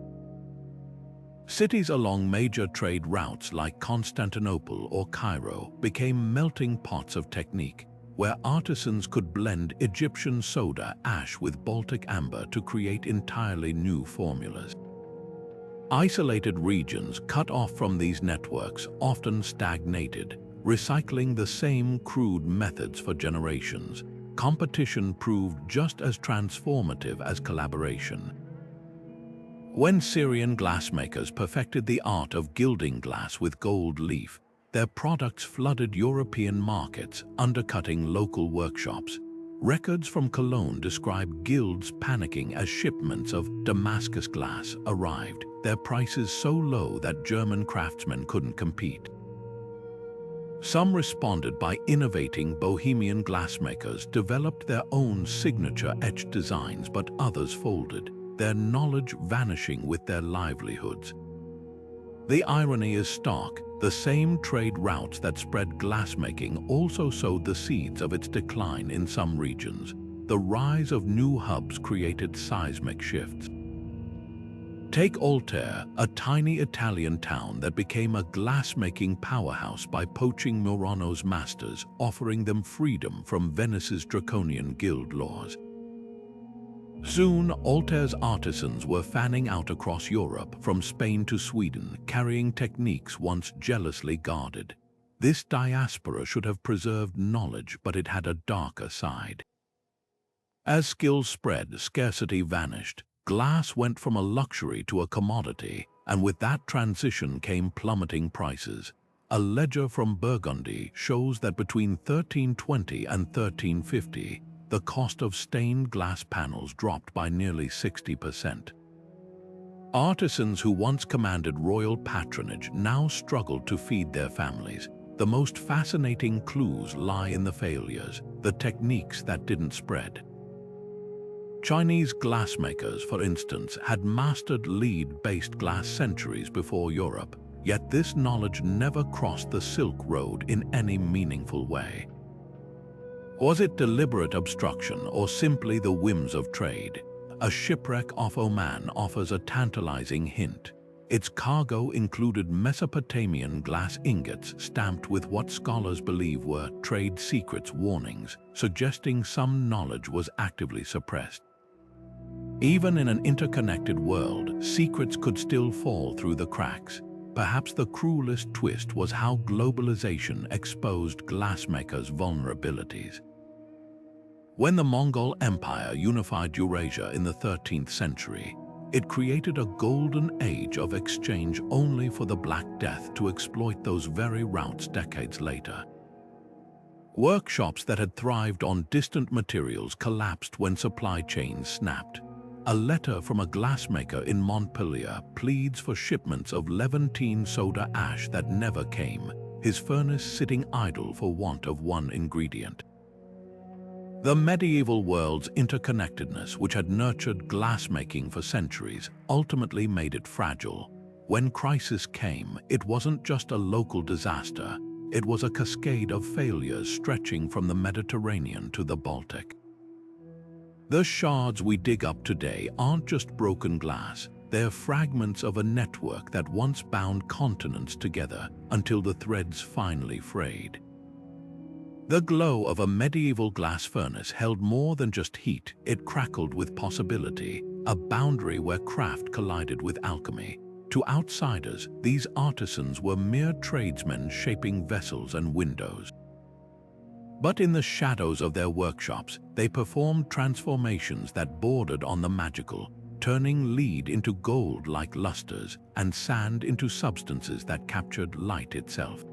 Cities along major trade routes like Constantinople or Cairo became melting pots of technique, where artisans could blend Egyptian soda ash with Baltic amber to create entirely new formulas. Isolated regions cut off from these networks often stagnated, recycling the same crude methods for generations. Competition proved just as transformative as collaboration. When Syrian glassmakers perfected the art of gilding glass with gold leaf, their products flooded European markets, undercutting local workshops. Records from Cologne describe guilds panicking as shipments of Damascus glass arrived, their prices so low that German craftsmen couldn't compete. Some responded by innovating Bohemian glassmakers developed their own signature etched designs, but others folded, their knowledge vanishing with their livelihoods. The irony is stark. The same trade routes that spread glassmaking also sowed the seeds of its decline in some regions. The rise of new hubs created seismic shifts. Take Altair, a tiny Italian town that became a glassmaking powerhouse by poaching Murano's masters, offering them freedom from Venice's draconian guild laws. Soon, Altair's artisans were fanning out across Europe, from Spain to Sweden, carrying techniques once jealously guarded. This diaspora should have preserved knowledge, but it had a darker side. As skills spread, scarcity vanished. Glass went from a luxury to a commodity, and with that transition came plummeting prices. A ledger from Burgundy shows that between 1320 and 1350, the cost of stained glass panels dropped by nearly 60%. Artisans who once commanded royal patronage now struggled to feed their families. The most fascinating clues lie in the failures, the techniques that didn't spread. Chinese glassmakers, for instance, had mastered lead-based glass centuries before Europe, yet this knowledge never crossed the Silk Road in any meaningful way. Was it deliberate obstruction or simply the whims of trade? A shipwreck off Oman offers a tantalizing hint. Its cargo included Mesopotamian glass ingots stamped with what scholars believe were trade secrets warnings, suggesting some knowledge was actively suppressed. Even in an interconnected world, secrets could still fall through the cracks. Perhaps the cruelest twist was how globalization exposed glassmakers' vulnerabilities. When the Mongol Empire unified Eurasia in the 13th century, it created a golden age of exchange only for the Black Death to exploit those very routes decades later. Workshops that had thrived on distant materials collapsed when supply chains snapped. A letter from a glassmaker in Montpellier pleads for shipments of Levantine soda ash that never came, his furnace sitting idle for want of one ingredient. The medieval world's interconnectedness, which had nurtured glassmaking for centuries, ultimately made it fragile. When crisis came, it wasn't just a local disaster, it was a cascade of failures stretching from the Mediterranean to the Baltic. The shards we dig up today aren't just broken glass, they're fragments of a network that once bound continents together until the threads finally frayed. The glow of a medieval glass furnace held more than just heat, it crackled with possibility, a boundary where craft collided with alchemy. To outsiders, these artisans were mere tradesmen shaping vessels and windows. But in the shadows of their workshops, they performed transformations that bordered on the magical, turning lead into gold like lustres and sand into substances that captured light itself.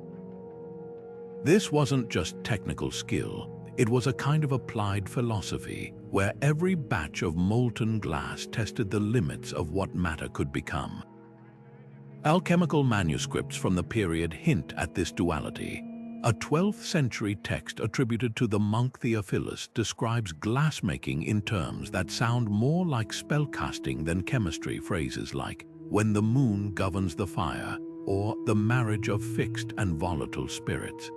This wasn't just technical skill, it was a kind of applied philosophy, where every batch of molten glass tested the limits of what matter could become. Alchemical manuscripts from the period hint at this duality. A 12th century text attributed to the monk Theophilus describes glassmaking in terms that sound more like spellcasting than chemistry, phrases like, "when the moon governs the fire," or "the marriage of fixed and volatile spirits."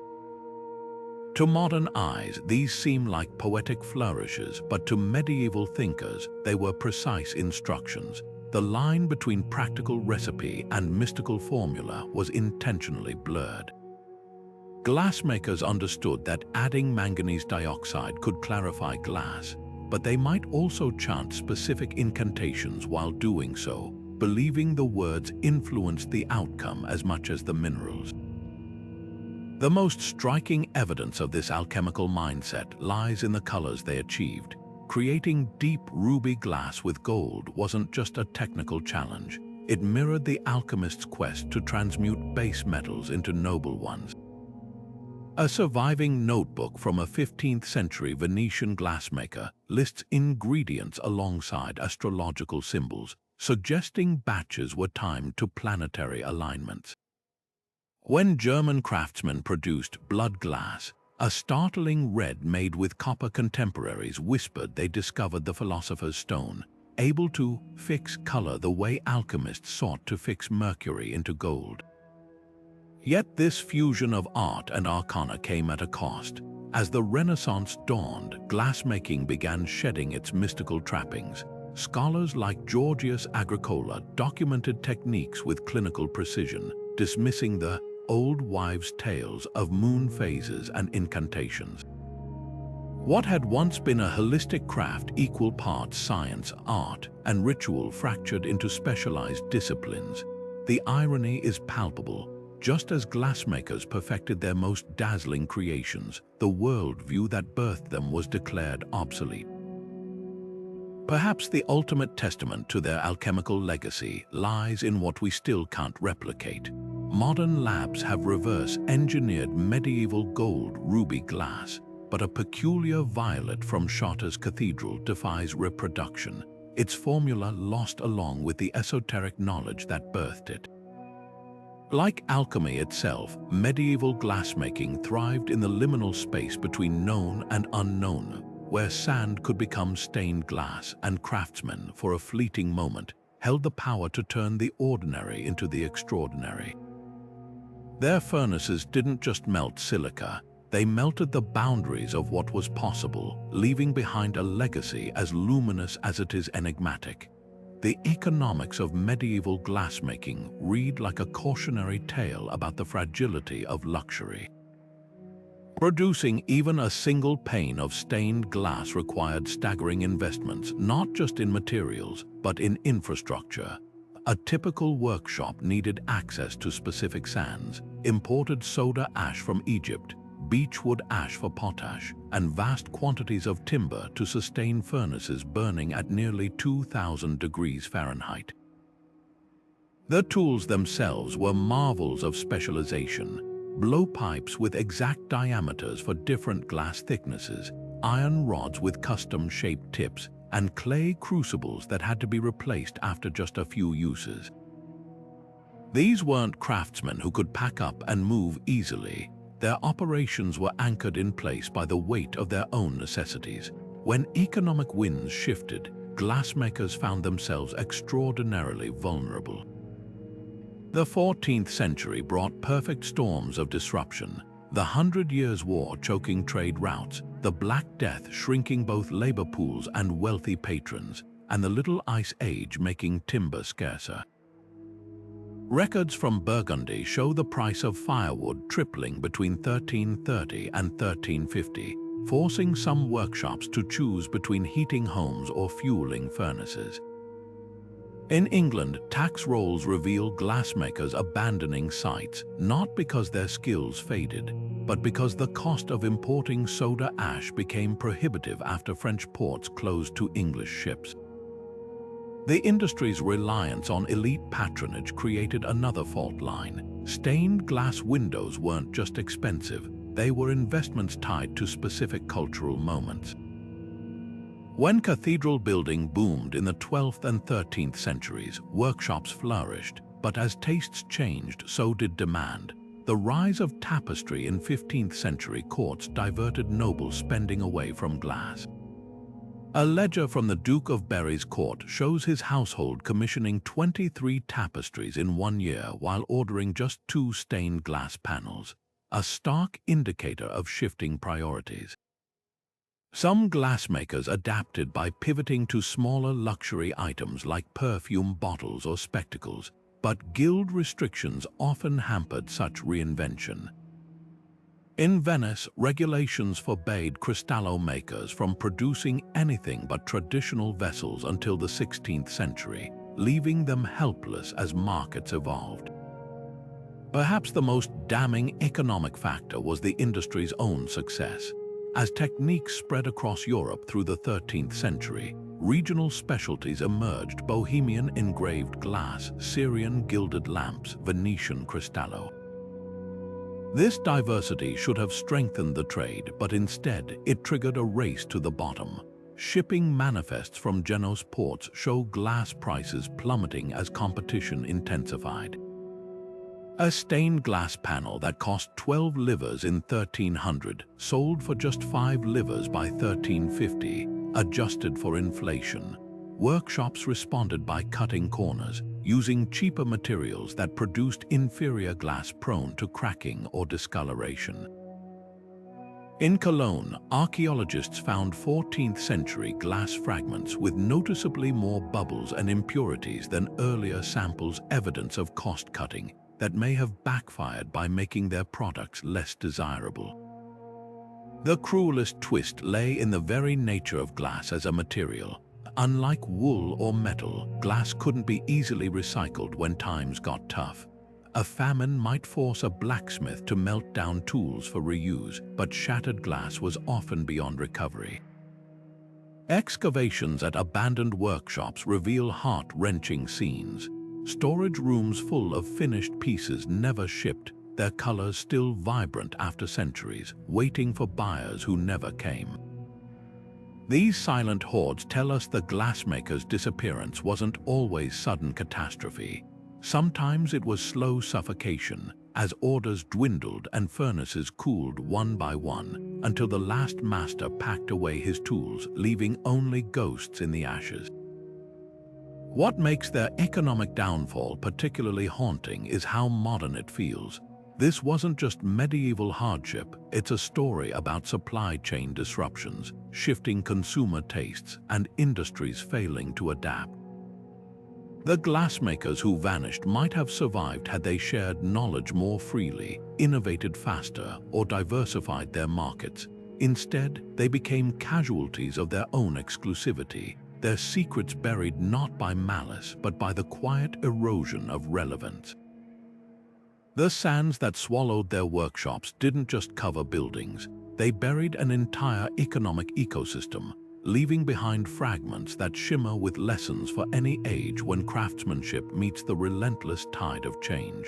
To modern eyes, these seem like poetic flourishes, but to medieval thinkers, they were precise instructions. The line between practical recipe and mystical formula was intentionally blurred. Glassmakers understood that adding manganese dioxide could clarify glass, but they might also chant specific incantations while doing so, believing the words influenced the outcome as much as the minerals. The most striking evidence of this alchemical mindset lies in the colors they achieved. Creating deep ruby glass with gold wasn't just a technical challenge. It mirrored the alchemist's quest to transmute base metals into noble ones. A surviving notebook from a 15th century Venetian glassmaker lists ingredients alongside astrological symbols, suggesting batches were timed to planetary alignments. When German craftsmen produced blood glass, a startling red made with copper, contemporaries whispered they discovered the philosopher's stone, able to fix color the way alchemists sought to fix mercury into gold. Yet this fusion of art and arcana came at a cost. As the Renaissance dawned, glassmaking began shedding its mystical trappings. Scholars like Georgius Agricola documented techniques with clinical precision, dismissing the old wives' tales of moon phases and incantations. What had once been a holistic craft, equal parts science, art, and ritual, fractured into specialized disciplines. The irony is palpable. Just as glassmakers perfected their most dazzling creations, the worldview that birthed them was declared obsolete. Perhaps the ultimate testament to their alchemical legacy lies in what we still can't replicate. Modern labs have reverse-engineered medieval gold ruby glass, but a peculiar violet from Chartres Cathedral defies reproduction, its formula lost along with the esoteric knowledge that birthed it. Like alchemy itself, medieval glassmaking thrived in the liminal space between known and unknown, where sand could become stained glass and craftsmen, for a fleeting moment, held the power to turn the ordinary into the extraordinary. Their furnaces didn't just melt silica, they melted the boundaries of what was possible, leaving behind a legacy as luminous as it is enigmatic. The economics of medieval glassmaking read like a cautionary tale about the fragility of luxury. Producing even a single pane of stained glass required staggering investments, not just in materials, but in infrastructure. A typical workshop needed access to specific sands, imported soda ash from Egypt, beechwood ash for potash, and vast quantities of timber to sustain furnaces burning at nearly 2,000 degrees Fahrenheit. The tools themselves were marvels of specialization: blowpipes with exact diameters for different glass thicknesses, iron rods with custom-shaped tips, and clay crucibles that had to be replaced after just a few uses. These weren't craftsmen who could pack up and move easily. Their operations were anchored in place by the weight of their own necessities. When economic winds shifted, glassmakers found themselves extraordinarily vulnerable. The 14th century brought perfect storms of disruption: the 100 Years' War choking trade routes, the Black Death shrinking both labor pools and wealthy patrons, and the Little Ice Age making timber scarcer. Records from Burgundy show the price of firewood tripling between 1330 and 1350, forcing some workshops to choose between heating homes or fueling furnaces. In England, tax rolls reveal glassmakers abandoning sites, not because their skills faded, but because the cost of importing soda ash became prohibitive after French ports closed to English ships. The industry's reliance on elite patronage created another fault line. Stained glass windows weren't just expensive, they were investments tied to specific cultural moments. When cathedral building boomed in the 12th and 13th centuries, workshops flourished, but as tastes changed, so did demand. The rise of tapestry in 15th century courts diverted noble spending away from glass. A ledger from the Duke of Berry's court shows his household commissioning 23 tapestries in 1 year while ordering just 2 stained glass panels, a stark indicator of shifting priorities. Some glassmakers adapted by pivoting to smaller luxury items like perfume bottles or spectacles, but guild restrictions often hampered such reinvention. In Venice, regulations forbade cristallo makers from producing anything but traditional vessels until the 16th century, leaving them helpless as markets evolved. Perhaps the most damning economic factor was the industry's own success. As techniques spread across Europe through the 13th century, regional specialties emerged: Bohemian engraved glass, Syrian gilded lamps, Venetian cristallo. This diversity should have strengthened the trade, but instead it triggered a race to the bottom. shipping manifests from Genoa's ports show glass prices plummeting as competition intensified. A stained glass panel that cost 12 livres in 1300 sold for just 5 livres by 1350, adjusted for inflation. Workshops responded by cutting corners, using cheaper materials that produced inferior glass prone to cracking or discoloration. In Cologne, archaeologists found 14th-century glass fragments with noticeably more bubbles and impurities than earlier samples, evidence of cost-cutting that may have backfired by making their products less desirable. The cruelest twist lay in the very nature of glass as a material. Unlike wool or metal, glass couldn't be easily recycled when times got tough. A famine might force a blacksmith to melt down tools for reuse, but shattered glass was often beyond recovery. Excavations at abandoned workshops reveal heart-wrenching scenes. Storage rooms full of finished pieces never shipped, their colors still vibrant after centuries, waiting for buyers who never came. These silent hoards tell us the glassmaker's disappearance wasn't always sudden catastrophe. Sometimes it was slow suffocation, as orders dwindled and furnaces cooled one by one, until the last master packed away his tools, leaving only ghosts in the ashes. What makes their economic downfall particularly haunting is how modern it feels. This wasn't just medieval hardship, it's a story about supply chain disruptions, shifting consumer tastes, and industries failing to adapt. The glassmakers who vanished might have survived had they shared knowledge more freely, innovated faster, or diversified their markets. Instead, they became casualties of their own exclusivity, their secrets buried not by malice but by the quiet erosion of relevance. The sands that swallowed their workshops didn't just cover buildings, they buried an entire economic ecosystem, leaving behind fragments that shimmer with lessons for any age when craftsmanship meets the relentless tide of change.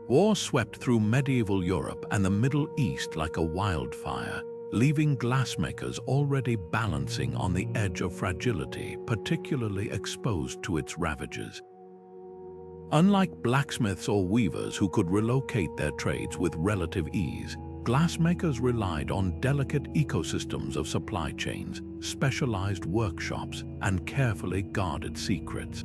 War swept through medieval Europe and the Middle East like a wildfire, leaving glassmakers already balancing on the edge of fragility, particularly exposed to its ravages. Unlike blacksmiths or weavers who could relocate their trades with relative ease, glassmakers relied on delicate ecosystems of supply chains, specialized workshops, and carefully guarded secrets.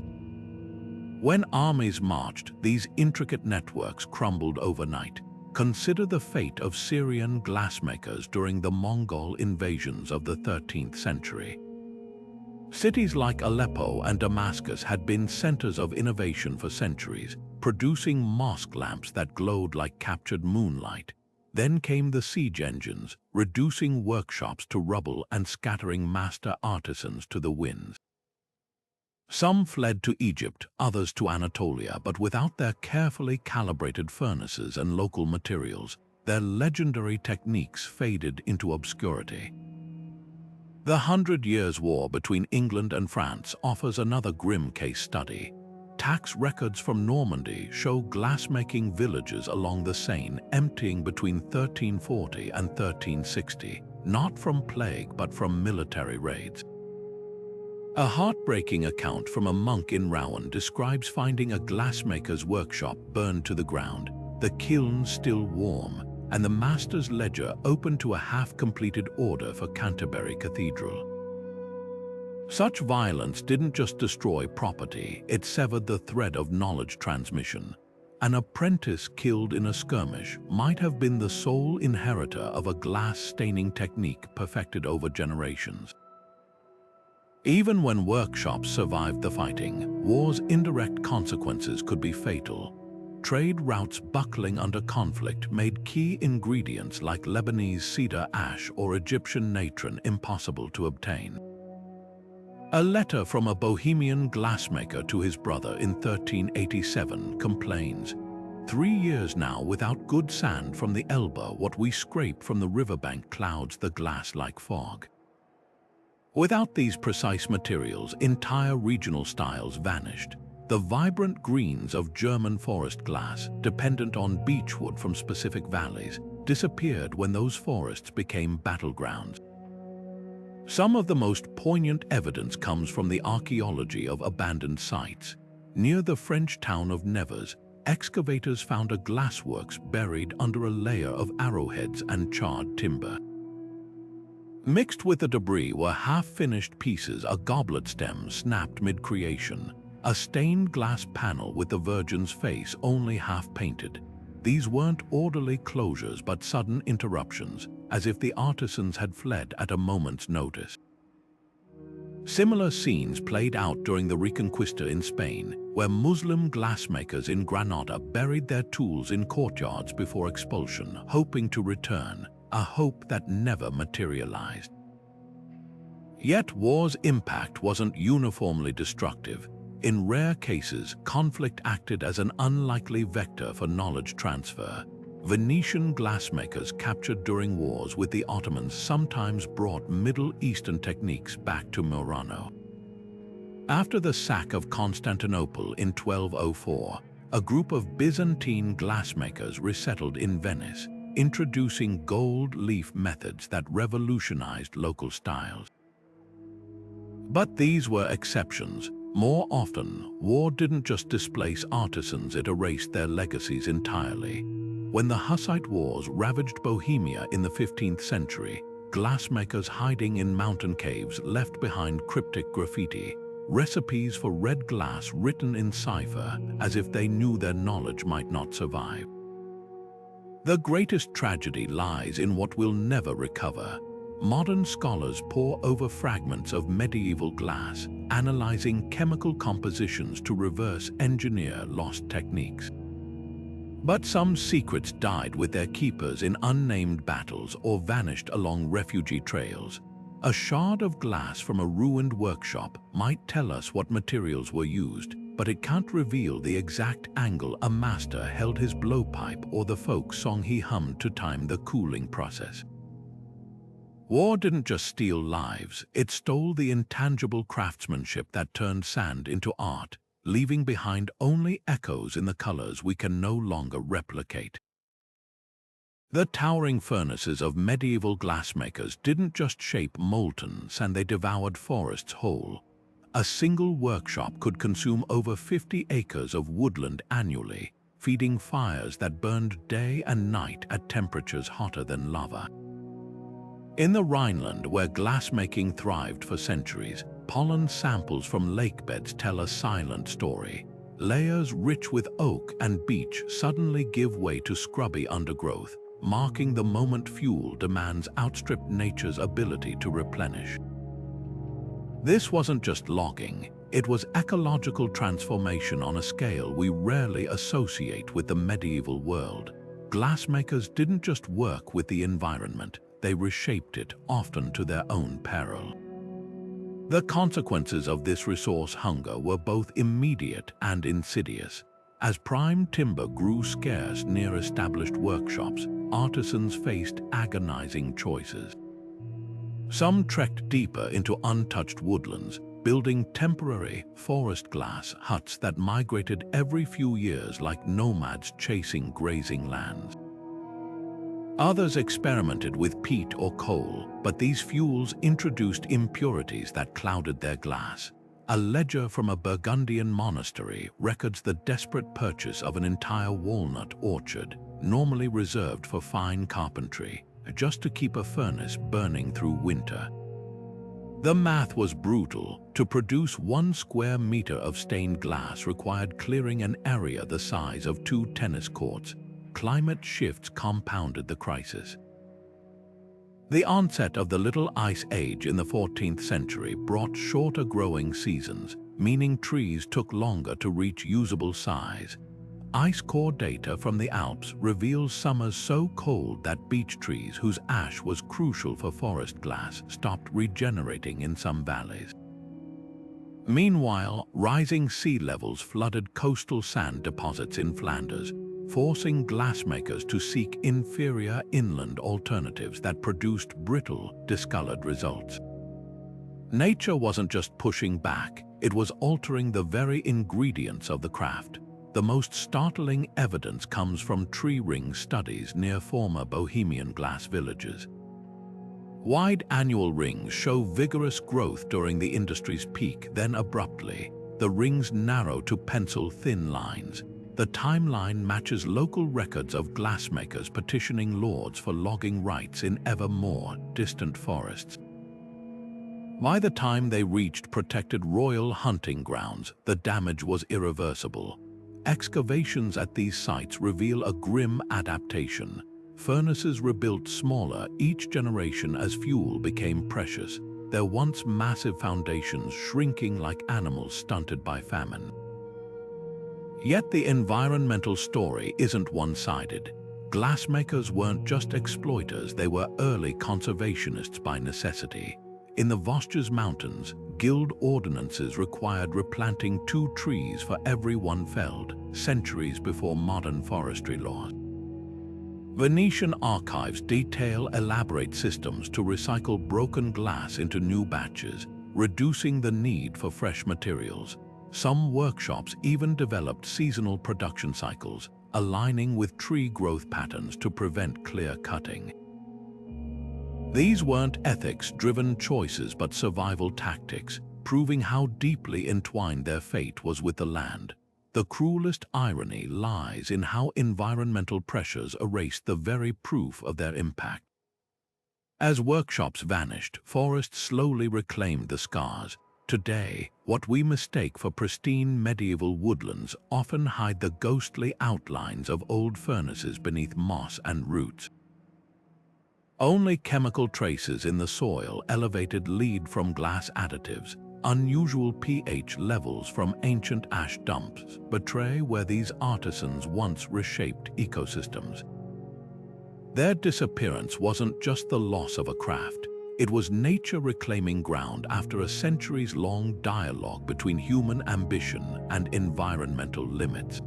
When armies marched, these intricate networks crumbled overnight. Consider the fate of Syrian glassmakers during the Mongol invasions of the 13th century. Cities like Aleppo and Damascus had been centers of innovation for centuries, producing mosque lamps that glowed like captured moonlight. Then came the siege engines, reducing workshops to rubble and scattering master artisans to the winds. Some fled to Egypt, others to Anatolia, but without their carefully calibrated furnaces and local materials, their legendary techniques faded into obscurity. The 100 Years' War between England and France offers another grim case study. Tax records from Normandy show glassmaking villages along the Seine emptying between 1340 and 1360, not from plague but from military raids. A heartbreaking account from a monk in Rouen describes finding a glassmaker's workshop burned to the ground, the kiln still warm, and the master's ledger open to a half-completed order for Canterbury Cathedral. Such violence didn't just destroy property, it severed the thread of knowledge transmission. An apprentice killed in a skirmish might have been the sole inheritor of a glass staining technique perfected over generations. Even when workshops survived the fighting, war's indirect consequences could be fatal. Trade routes buckling under conflict made key ingredients like Lebanese cedar ash or Egyptian natron impossible to obtain. A letter from a Bohemian glassmaker to his brother in 1387 complains, "3 years now without good sand from the Elbe, what we scrape from the riverbank clouds the glass like fog." Without these precise materials, entire regional styles vanished. The vibrant greens of German forest glass, dependent on beechwood from specific valleys, disappeared when those forests became battlegrounds. Some of the most poignant evidence comes from the archaeology of abandoned sites. Near the French town of Nevers, excavators found a glassworks buried under a layer of arrowheads and charred timber. Mixed with the debris were half-finished pieces, a goblet stem snapped mid-creation, a stained glass panel with the Virgin's face only half-painted. These weren't orderly closures but sudden interruptions, as if the artisans had fled at a moment's notice. Similar scenes played out during the Reconquista in Spain, where Muslim glassmakers in Granada buried their tools in courtyards before expulsion, hoping to return, a hope that never materialized. Yet war's impact wasn't uniformly destructive. In rare cases, conflict acted as an unlikely vector for knowledge transfer. Venetian glassmakers captured during wars with the Ottomans sometimes brought Middle Eastern techniques back to Murano. After the sack of Constantinople in 1204, a group of Byzantine glassmakers resettled in Venice, introducing gold leaf methods that revolutionized local styles. But these were exceptions. More often, war didn't just displace artisans, it erased their legacies entirely. When the Hussite Wars ravaged Bohemia in the 15th century, glassmakers hiding in mountain caves left behind cryptic graffiti, recipes for red glass written in cipher as if they knew their knowledge might not survive. The greatest tragedy lies in what will never recover. Modern scholars pore over fragments of medieval glass, analyzing chemical compositions to reverse engineer lost techniques. But some secrets died with their keepers in unnamed battles or vanished along refugee trails. A shard of glass from a ruined workshop might tell us what materials were used, but it can't reveal the exact angle a master held his blowpipe or the folk song he hummed to time the cooling process. War didn't just steal lives, it stole the intangible craftsmanship that turned sand into art, leaving behind only echoes in the colors we can no longer replicate. The towering furnaces of medieval glassmakers didn't just shape molten sand, they devoured forests whole. A single workshop could consume over 50 acres of woodland annually, feeding fires that burned day and night at temperatures hotter than lava. In the Rhineland, where glassmaking thrived for centuries, pollen samples from lakebeds tell a silent story. Layers rich with oak and beech suddenly give way to scrubby undergrowth, marking the moment fuel demands outstripped nature's ability to replenish. This wasn't just logging, it was ecological transformation on a scale we rarely associate with the medieval world. Glassmakers didn't just work with the environment, they reshaped it, often to their own peril. The consequences of this resource hunger were both immediate and insidious. As prime timber grew scarce near established workshops, artisans faced agonizing choices. Some trekked deeper into untouched woodlands, building temporary forest glass huts that migrated every few years like nomads chasing grazing lands. Others experimented with peat or coal, but these fuels introduced impurities that clouded their glass. A ledger from a Burgundian monastery records the desperate purchase of an entire walnut orchard, normally reserved for fine carpentry, just to keep a furnace burning through winter. The math was brutal. To produce 1 square meter of stained glass required clearing an area the size of 2 tennis courts. Climate shifts compounded the crisis. The onset of the Little Ice Age in the 14th century brought shorter growing seasons, meaning trees took longer to reach usable size. Ice core data from the Alps reveals summers so cold that beech trees, whose ash was crucial for forest glass, stopped regenerating in some valleys. Meanwhile, rising sea levels flooded coastal sand deposits in Flanders, forcing glassmakers to seek inferior inland alternatives that produced brittle, discolored results. Nature wasn't just pushing back, it was altering the very ingredients of the craft. The most startling evidence comes from tree ring studies near former Bohemian glass villages. Wide annual rings show vigorous growth during the industry's peak, then abruptly, the rings narrow to pencil-thin lines. The timeline matches local records of glassmakers petitioning lords for logging rights in ever more distant forests. By the time they reached protected royal hunting grounds, the damage was irreversible. Excavations at these sites reveal a grim adaptation. Furnaces rebuilt smaller each generation as fuel became precious, their once massive foundations shrinking like animals stunted by famine. Yet the environmental story isn't one-sided. Glassmakers weren't just exploiters, they were early conservationists by necessity. In the Vosges Mountains, guild ordinances required replanting 2 trees for every one felled, centuries before modern forestry laws. Venetian archives detail elaborate systems to recycle broken glass into new batches, reducing the need for fresh materials. Some workshops even developed seasonal production cycles, aligning with tree growth patterns to prevent clear cutting. These weren't ethics-driven choices but survival tactics, proving how deeply entwined their fate was with the land. The cruelest irony lies in how environmental pressures erased the very proof of their impact. As workshops vanished, forests slowly reclaimed the scars. Today, what we mistake for pristine medieval woodlands often hide the ghostly outlines of old furnaces beneath moss and roots. Only chemical traces in the soil, elevated lead from glass additives, unusual pH levels from ancient ash dumps betray where these artisans once reshaped ecosystems. Their disappearance wasn't just the loss of a craft, it was nature reclaiming ground after a centuries-long dialogue between human ambition and environmental limits.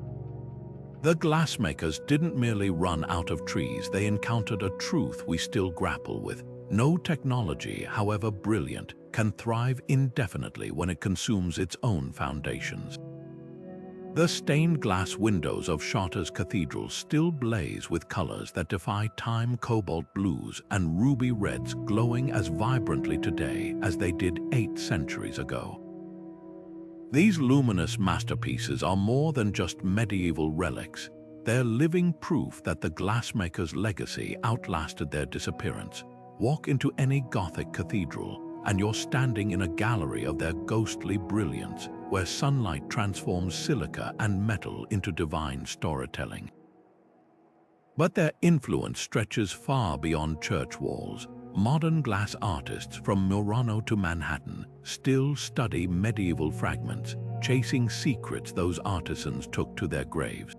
The glassmakers didn't merely run out of trees, they encountered a truth we still grapple with. No technology, however brilliant, can thrive indefinitely when it consumes its own foundations. The stained glass windows of Chartres cathedrals still blaze with colors that defy time, cobalt blues and ruby reds glowing as vibrantly today as they did 8 centuries ago. These luminous masterpieces are more than just medieval relics. They're living proof that the glassmakers' legacy outlasted their disappearance. Walk into any Gothic cathedral, and you're standing in a gallery of their ghostly brilliance, where sunlight transforms silica and metal into divine storytelling. But their influence stretches far beyond church walls. Modern glass artists from Murano to Manhattan still study medieval fragments, chasing secrets those artisans took to their graves.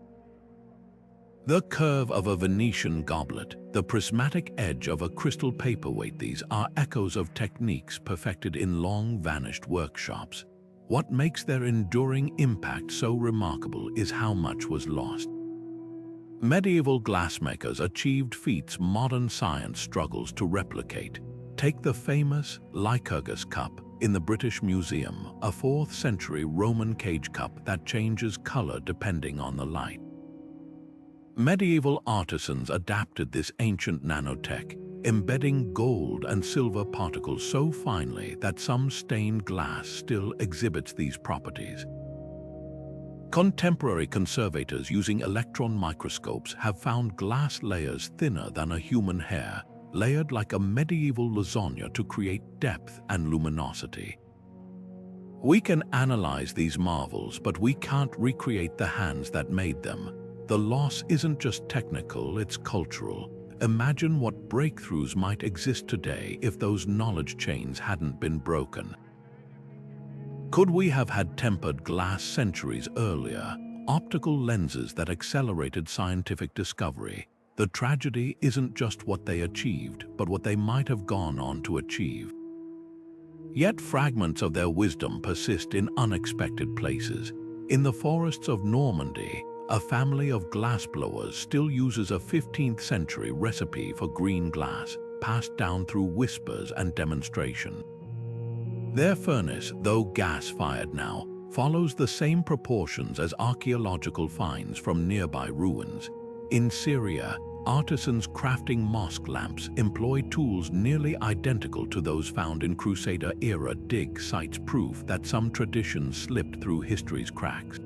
The curve of a Venetian goblet, the prismatic edge of a crystal paperweight, these are echoes of techniques perfected in long-vanished workshops. What makes their enduring impact so remarkable is how much was lost. Medieval glassmakers achieved feats modern science struggles to replicate. Take the famous Lycurgus cup in the British Museum, a 4th century Roman cage cup that changes color depending on the light. Medieval artisans adapted this ancient nanotech, embedding gold and silver particles so finely that some stained glass still exhibits these properties. Contemporary conservators using electron microscopes have found glass layers thinner than a human hair, layered like a medieval lasagna to create depth and luminosity. We can analyze these marvels, but we can't recreate the hands that made them. The loss isn't just technical, it's cultural. Imagine what breakthroughs might exist today if those knowledge chains hadn't been broken. Could we have had tempered glass centuries earlier, optical lenses that accelerated scientific discovery? The tragedy isn't just what they achieved, but what they might have gone on to achieve. Yet fragments of their wisdom persist in unexpected places. In the forests of Normandy, a family of glassblowers still uses a 15th century recipe for green glass, passed down through whispers and demonstration. Their furnace, though gas-fired now, follows the same proportions as archaeological finds from nearby ruins. In Syria, artisans crafting mosque lamps employ tools nearly identical to those found in Crusader-era dig sites, proof that some traditions slipped through history's cracks.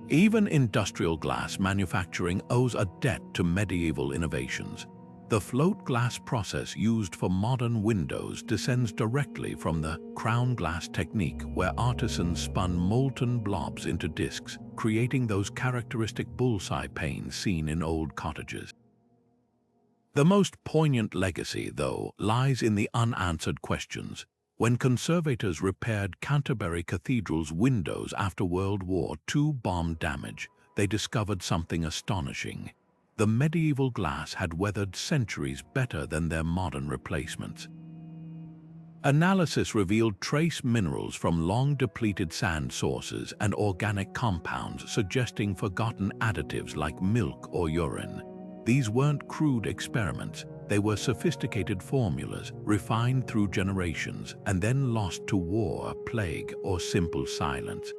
Even industrial glass manufacturing owes a debt to medieval innovations. The float glass process used for modern windows descends directly from the crown glass technique, where artisans spun molten blobs into discs, creating those characteristic bullseye panes seen in old cottages. The most poignant legacy, though, lies in the unanswered questions. When conservators repaired Canterbury Cathedral's windows after World War II bomb damage, they discovered something astonishing. The medieval glass had weathered centuries better than their modern replacements. Analysis revealed trace minerals from long-depleted sand sources and organic compounds suggesting forgotten additives like milk or urine. These weren't crude experiments. They were sophisticated formulas, refined through generations, and then lost to war, plague, or simple silence.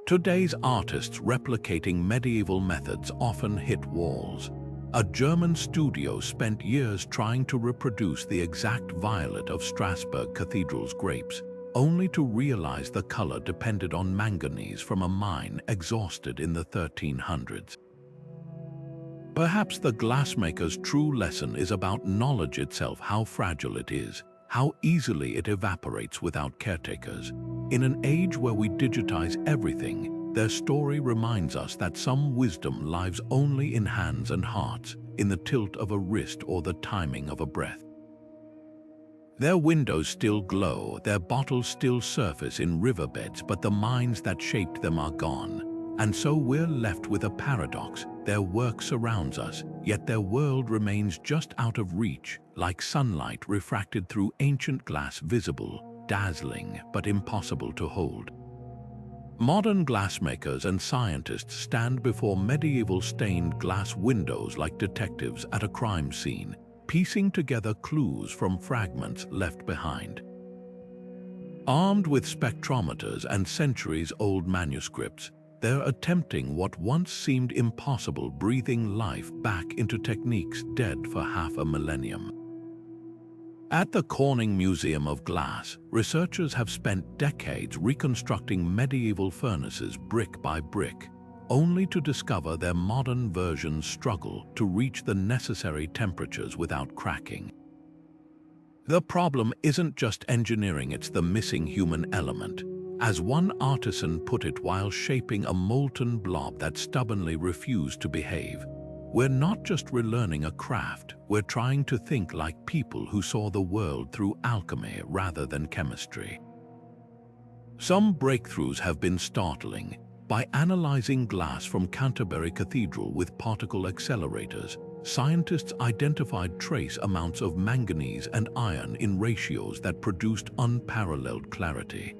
Today's artists replicating medieval methods often hit walls. A German studio spent years trying to reproduce the exact violet of Strasbourg Cathedral's grapes, only to realize the color depended on manganese from a mine exhausted in the 1300s. Perhaps the glassmaker's true lesson is about knowledge itself, how fragile it is, how easily it evaporates without caretakers. In an age where we digitize everything, their story reminds us that some wisdom lies only in hands and hearts, in the tilt of a wrist or the timing of a breath. Their windows still glow, their bottles still surface in riverbeds, but the minds that shaped them are gone. And so we're left with a paradox. Their work surrounds us, yet their world remains just out of reach, like sunlight refracted through ancient glass, visible, dazzling, but impossible to hold. Modern glassmakers and scientists stand before medieval stained glass windows like detectives at a crime scene, piecing together clues from fragments left behind. Armed with spectrometers and centuries-old manuscripts, they're attempting what once seemed impossible, breathing life back into techniques dead for half a millennium. At the Corning Museum of Glass, researchers have spent decades reconstructing medieval furnaces brick by brick, only to discover their modern versions struggle to reach the necessary temperatures without cracking. The problem isn't just engineering, it's the missing human element. As one artisan put it while shaping a molten blob that stubbornly refused to behave, we're not just relearning a craft, we're trying to think like people who saw the world through alchemy rather than chemistry. Some breakthroughs have been startling. By analyzing glass from Canterbury Cathedral with particle accelerators, scientists identified trace amounts of manganese and iron in ratios that produced unparalleled clarity.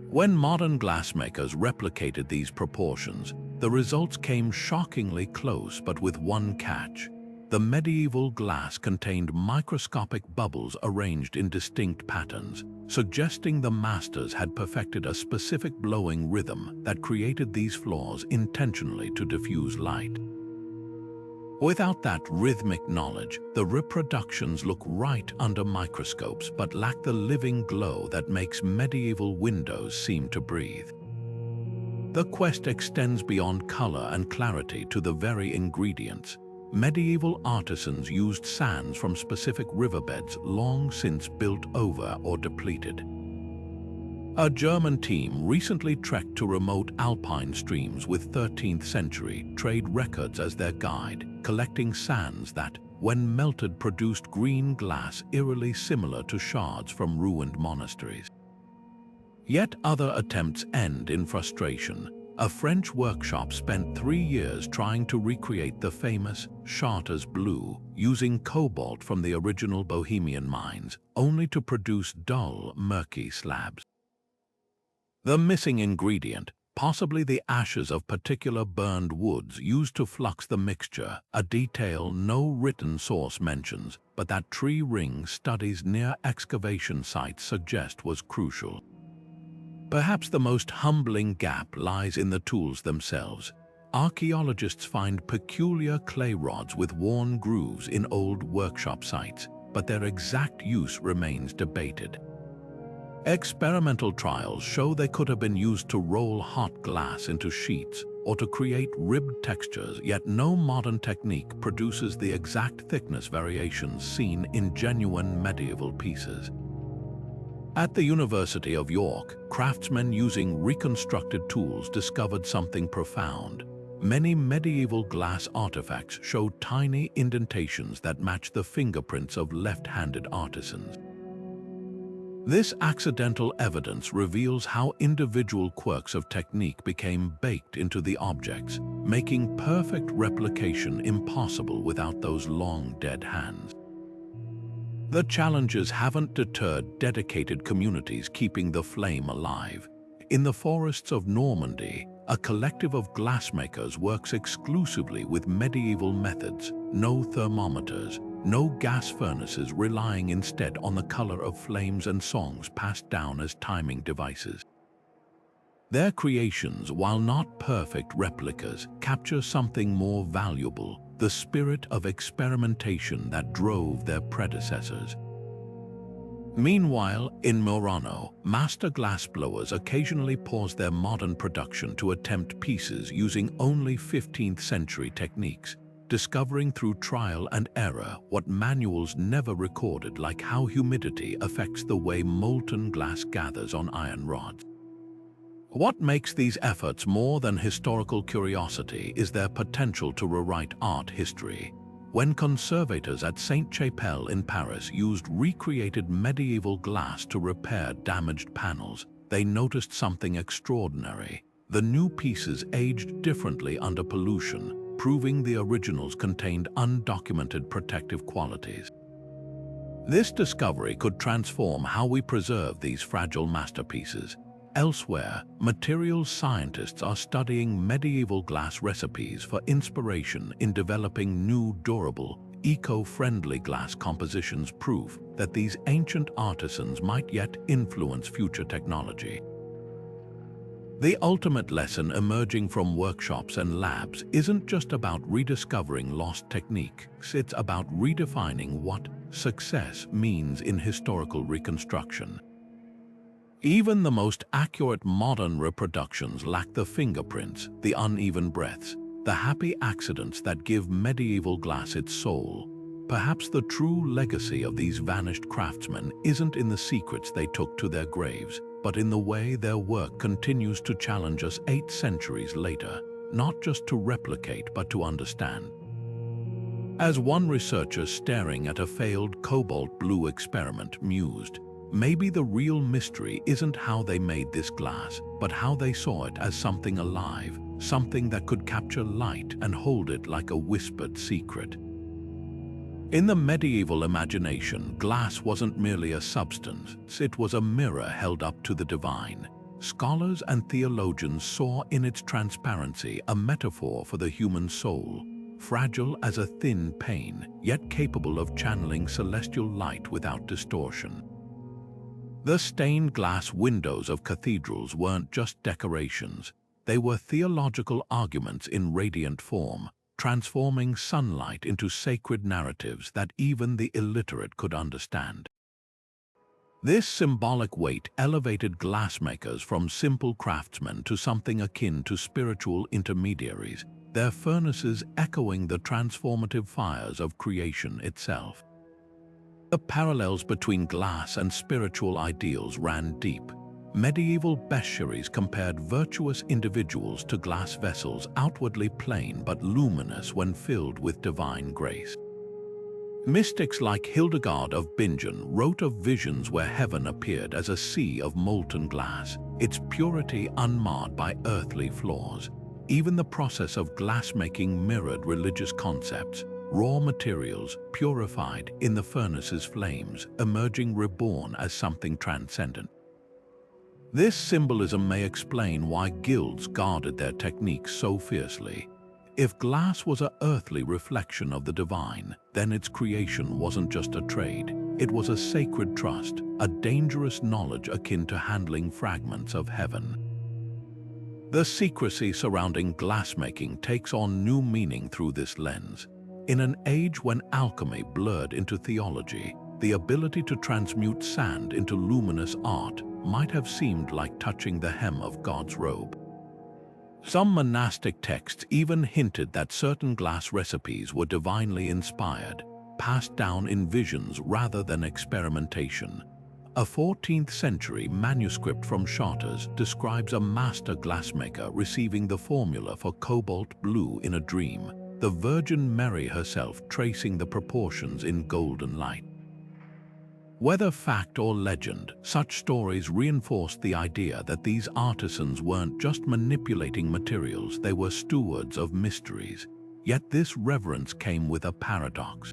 When modern glassmakers replicated these proportions, the results came shockingly close, but with one catch. The medieval glass contained microscopic bubbles arranged in distinct patterns, suggesting the masters had perfected a specific blowing rhythm that created these flaws intentionally to diffuse light. Without that rhythmic knowledge, the reproductions look right under microscopes but lack the living glow that makes medieval windows seem to breathe. The quest extends beyond color and clarity to the very ingredients. Medieval artisans used sands from specific riverbeds long since built over or depleted. A German team recently trekked to remote alpine streams with 13th century trade records as their guide, collecting sands that, when melted, produced green glass eerily similar to shards from ruined monasteries. Yet other attempts end in frustration. A French workshop spent 3 years trying to recreate the famous Chartres blue, using cobalt from the original Bohemian mines, only to produce dull, murky slabs. The missing ingredient, possibly the ashes of particular burned woods used to flux the mixture, a detail no written source mentions, but that tree ring studies near excavation sites suggest was crucial. Perhaps the most humbling gap lies in the tools themselves. Archaeologists find peculiar clay rods with worn grooves in old workshop sites, but their exact use remains debated. Experimental trials show they could have been used to roll hot glass into sheets or to create ribbed textures, yet no modern technique produces the exact thickness variations seen in genuine medieval pieces. At the University of York, craftsmen using reconstructed tools discovered something profound. Many medieval glass artifacts show tiny indentations that match the fingerprints of left-handed artisans. This accidental evidence reveals how individual quirks of technique became baked into the objects, making perfect replication impossible without those long dead hands. The challenges haven't deterred dedicated communities keeping the flame alive. In the forests of Normandy, a collective of glassmakers works exclusively with medieval methods, no thermometers, no gas furnaces, relying instead on the color of flames and songs passed down as timing devices. Their creations, while not perfect replicas, capture something more valuable, the spirit of experimentation that drove their predecessors. Meanwhile, in Murano, master glassblowers occasionally pause their modern production to attempt pieces using only 15th century techniques, discovering through trial and error what manuals never recorded, like how humidity affects the way molten glass gathers on iron rods. What makes these efforts more than historical curiosity is their potential to rewrite art history. When conservators at Sainte-Chapelle in Paris used recreated medieval glass to repair damaged panels, they noticed something extraordinary. The new pieces aged differently under pollution, proving the originals contained undocumented protective qualities. This discovery could transform how we preserve these fragile masterpieces. Elsewhere, materials scientists are studying medieval glass recipes for inspiration in developing new, durable, eco-friendly glass compositions, proof that these ancient artisans might yet influence future technology. The ultimate lesson emerging from workshops and labs isn't just about rediscovering lost techniques, it's about redefining what success means in historical reconstruction. Even the most accurate modern reproductions lack the fingerprints, the uneven breaths, the happy accidents that give medieval glass its soul. Perhaps the true legacy of these vanished craftsmen isn't in the secrets they took to their graves, but in the way their work continues to challenge us 8 centuries later, not just to replicate but to understand. As one researcher staring at a failed cobalt blue experiment mused, maybe the real mystery isn't how they made this glass, but how they saw it as something alive, something that could capture light and hold it like a whispered secret. In the medieval imagination, glass wasn't merely a substance, it was a mirror held up to the divine. Scholars and theologians saw in its transparency a metaphor for the human soul, fragile as a thin pane, yet capable of channeling celestial light without distortion. The stained glass windows of cathedrals weren't just decorations, they were theological arguments in radiant form, transforming sunlight into sacred narratives that even the illiterate could understand. This symbolic weight elevated glassmakers from simple craftsmen to something akin to spiritual intermediaries, their furnaces echoing the transformative fires of creation itself. The parallels between glass and spiritual ideals ran deep. Medieval bestiaries compared virtuous individuals to glass vessels, outwardly plain but luminous when filled with divine grace. Mystics like Hildegard of Bingen wrote of visions where heaven appeared as a sea of molten glass, its purity unmarred by earthly flaws. Even the process of glassmaking mirrored religious concepts, raw materials purified in the furnace's flames, emerging reborn as something transcendent. This symbolism may explain why guilds guarded their techniques so fiercely. If glass was an earthly reflection of the divine, then its creation wasn't just a trade. It was a sacred trust, a dangerous knowledge akin to handling fragments of heaven. The secrecy surrounding glassmaking takes on new meaning through this lens. In an age when alchemy blurred into theology, the ability to transmute sand into luminous art might have seemed like touching the hem of God's robe. Some monastic texts even hinted that certain glass recipes were divinely inspired, passed down in visions rather than experimentation. A 14th century manuscript from Chartres describes a master glassmaker receiving the formula for cobalt blue in a dream, the Virgin Mary herself tracing the proportions in golden light. Whether fact or legend, such stories reinforced the idea that these artisans weren't just manipulating materials, they were stewards of mysteries. Yet this reverence came with a paradox.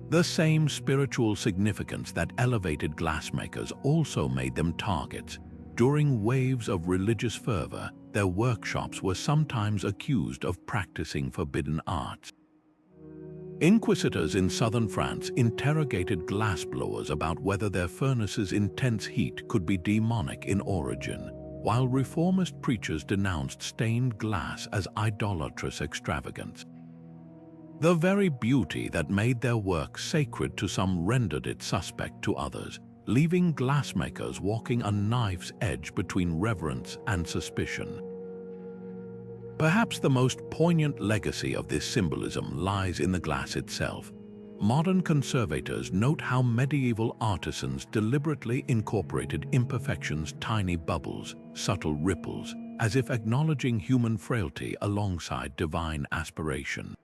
The same spiritual significance that elevated glassmakers also made them targets. During waves of religious fervor, their workshops were sometimes accused of practicing forbidden arts. Inquisitors in southern France interrogated glassblowers about whether their furnaces' intense heat could be demonic in origin, while reformist preachers denounced stained glass as idolatrous extravagance. The very beauty that made their work sacred to some rendered it suspect to others, leaving glassmakers walking a knife's edge between reverence and suspicion. Perhaps the most poignant legacy of this symbolism lies in the glass itself. Modern conservators note how medieval artisans deliberately incorporated imperfections, tiny bubbles, subtle ripples, as if acknowledging human frailty alongside divine aspiration.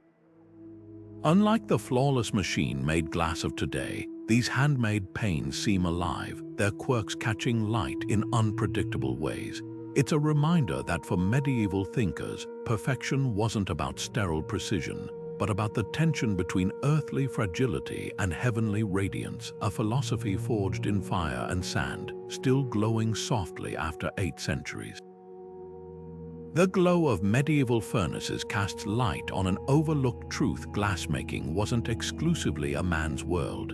Unlike the flawless machine-made glass of today, these handmade panes seem alive, their quirks catching light in unpredictable ways. It's a reminder that for medieval thinkers, perfection wasn't about sterile precision, but about the tension between earthly fragility and heavenly radiance, a philosophy forged in fire and sand, still glowing softly after 8 centuries. The glow of medieval furnaces casts light on an overlooked truth: glassmaking wasn't exclusively a man's world.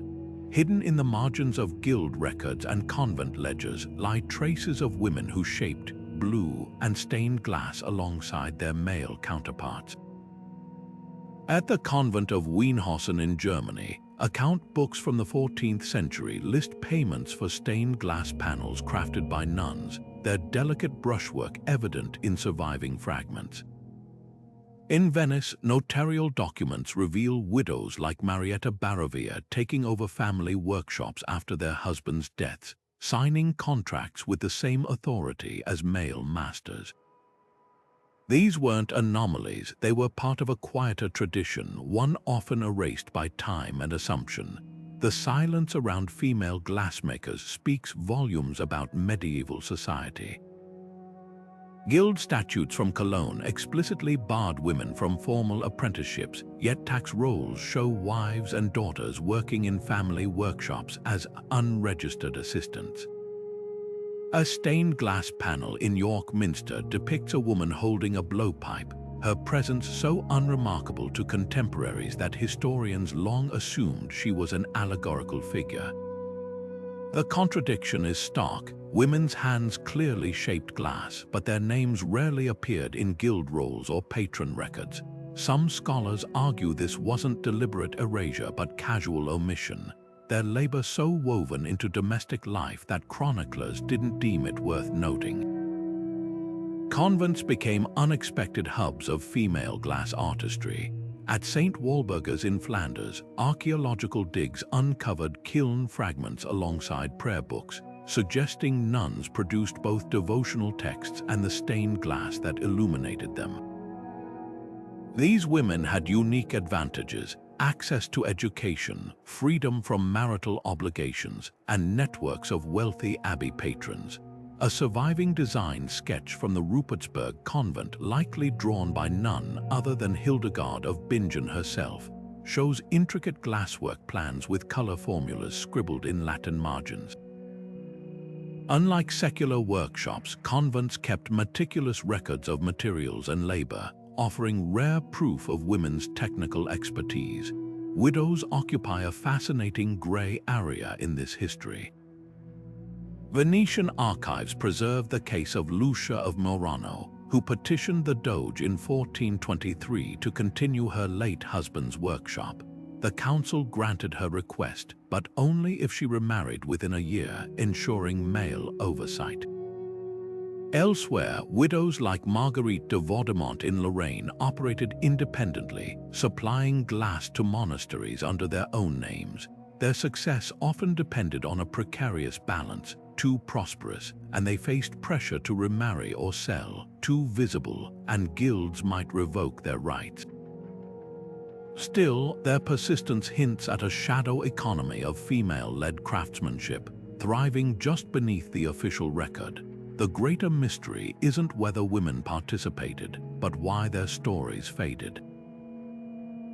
Hidden in the margins of guild records and convent ledgers lie traces of women who shaped, blew, and stained glass alongside their male counterparts. At the convent of Wienhausen in Germany, account books from the 14th century list payments for stained glass panels crafted by nuns, their delicate brushwork evident in surviving fragments. In Venice, notarial documents reveal widows like Marietta Barovia taking over family workshops after their husbands' deaths, signing contracts with the same authority as male masters. These weren't anomalies, they were part of a quieter tradition, one often erased by time and assumption. The silence around female glassmakers speaks volumes about medieval society. Guild statutes from Cologne explicitly barred women from formal apprenticeships, yet tax rolls show wives and daughters working in family workshops as unregistered assistants. A stained glass panel in York Minster depicts a woman holding a blowpipe, her presence so unremarkable to contemporaries that historians long assumed she was an allegorical figure. The contradiction is stark. Women's hands clearly shaped glass, but their names rarely appeared in guild rolls or patron records. Some scholars argue this wasn't deliberate erasure but casual omission, their labor so woven into domestic life that chroniclers didn't deem it worth noting. Convents became unexpected hubs of female glass artistry. At St. Walburga's in Flanders, archaeological digs uncovered kiln fragments alongside prayer books, suggesting nuns produced both devotional texts and the stained glass that illuminated them. These women had unique advantages: access to education, freedom from marital obligations, and networks of wealthy abbey patrons. A surviving design sketch from the Rupertsberg convent, likely drawn by none other than Hildegard of Bingen herself, shows intricate glasswork plans with color formulas scribbled in Latin margins. Unlike secular workshops, convents kept meticulous records of materials and labor, offering rare proof of women's technical expertise. Widows occupy a fascinating gray area in this history. Venetian archives preserve the case of Lucia of Murano, who petitioned the Doge in 1423 to continue her late husband's workshop. The council granted her request, but only if she remarried within a year, ensuring male oversight. Elsewhere, widows like Marguerite de Vaudemont in Lorraine operated independently, supplying glass to monasteries under their own names. Their success often depended on a precarious balance: too prosperous, and they faced pressure to remarry or sell; too visible, and guilds might revoke their rights. Still, their persistence hints at a shadow economy of female-led craftsmanship, thriving just beneath the official record. The greater mystery isn't whether women participated, but why their stories faded.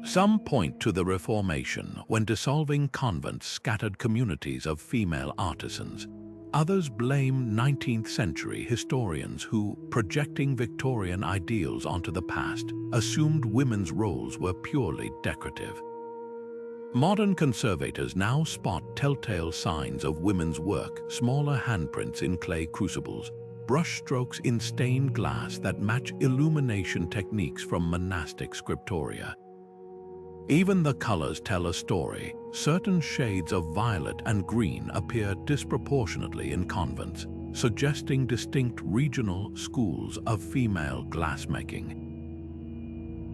Some point to the Reformation, when dissolving convents scattered communities of female artisans. Others blame 19th century historians who, projecting Victorian ideals onto the past, assumed women's roles were purely decorative. Modern conservators now spot telltale signs of women's work: smaller handprints in clay crucibles, brushstrokes in stained glass that match illumination techniques from monastic scriptoria. Even the colors tell a story. Certain shades of violet and green appear disproportionately in convents, suggesting distinct regional schools of female glassmaking.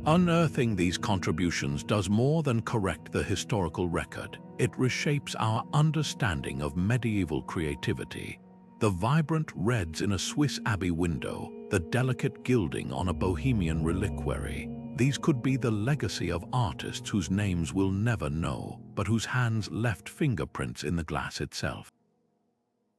Unearthing these contributions does more than correct the historical record. It reshapes our understanding of medieval creativity. The vibrant reds in a Swiss abbey window, the delicate gilding on a Bohemian reliquary. These could be the legacy of artists whose names we'll never know, but whose hands left fingerprints in the glass itself.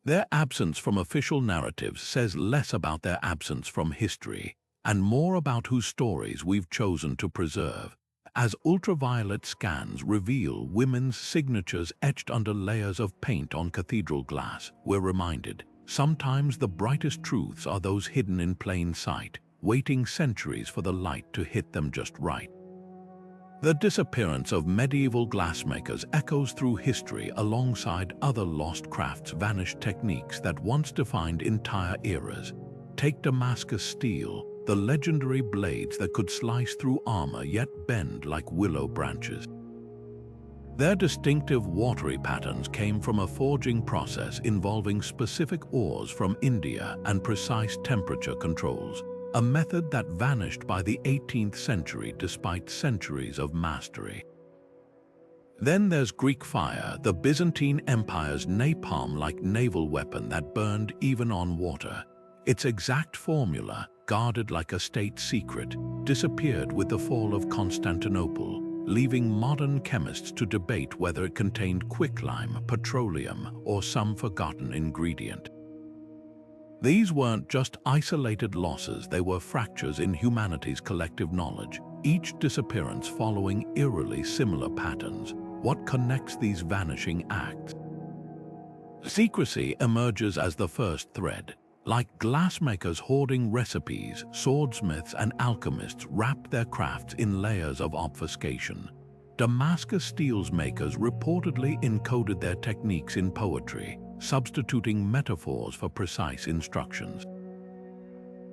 Their absence from official narratives says less about their absence from history, and more about whose stories we've chosen to preserve. As ultraviolet scans reveal women's signatures etched under layers of paint on cathedral glass, we're reminded, sometimes the brightest truths are those hidden in plain sight, waiting centuries for the light to hit them just right. The disappearance of medieval glassmakers echoes through history alongside other lost crafts, vanished techniques that once defined entire eras. Take Damascus steel, the legendary blades that could slice through armor yet bend like willow branches. Their distinctive watery patterns came from a forging process involving specific ores from India and precise temperature controls, a method that vanished by the 18th century despite centuries of mastery. Then there's Greek fire, the Byzantine Empire's napalm-like naval weapon that burned even on water. Its exact formula, guarded like a state secret, disappeared with the fall of Constantinople, leaving modern chemists to debate whether it contained quicklime, petroleum, or some forgotten ingredient. These weren't just isolated losses, they were fractures in humanity's collective knowledge, each disappearance following eerily similar patterns. What connects these vanishing acts? Secrecy emerges as the first thread. Like glassmakers hoarding recipes, swordsmiths and alchemists wrapped their crafts in layers of obfuscation. Damascus steel makers reportedly encoded their techniques in poetry, substituting metaphors for precise instructions.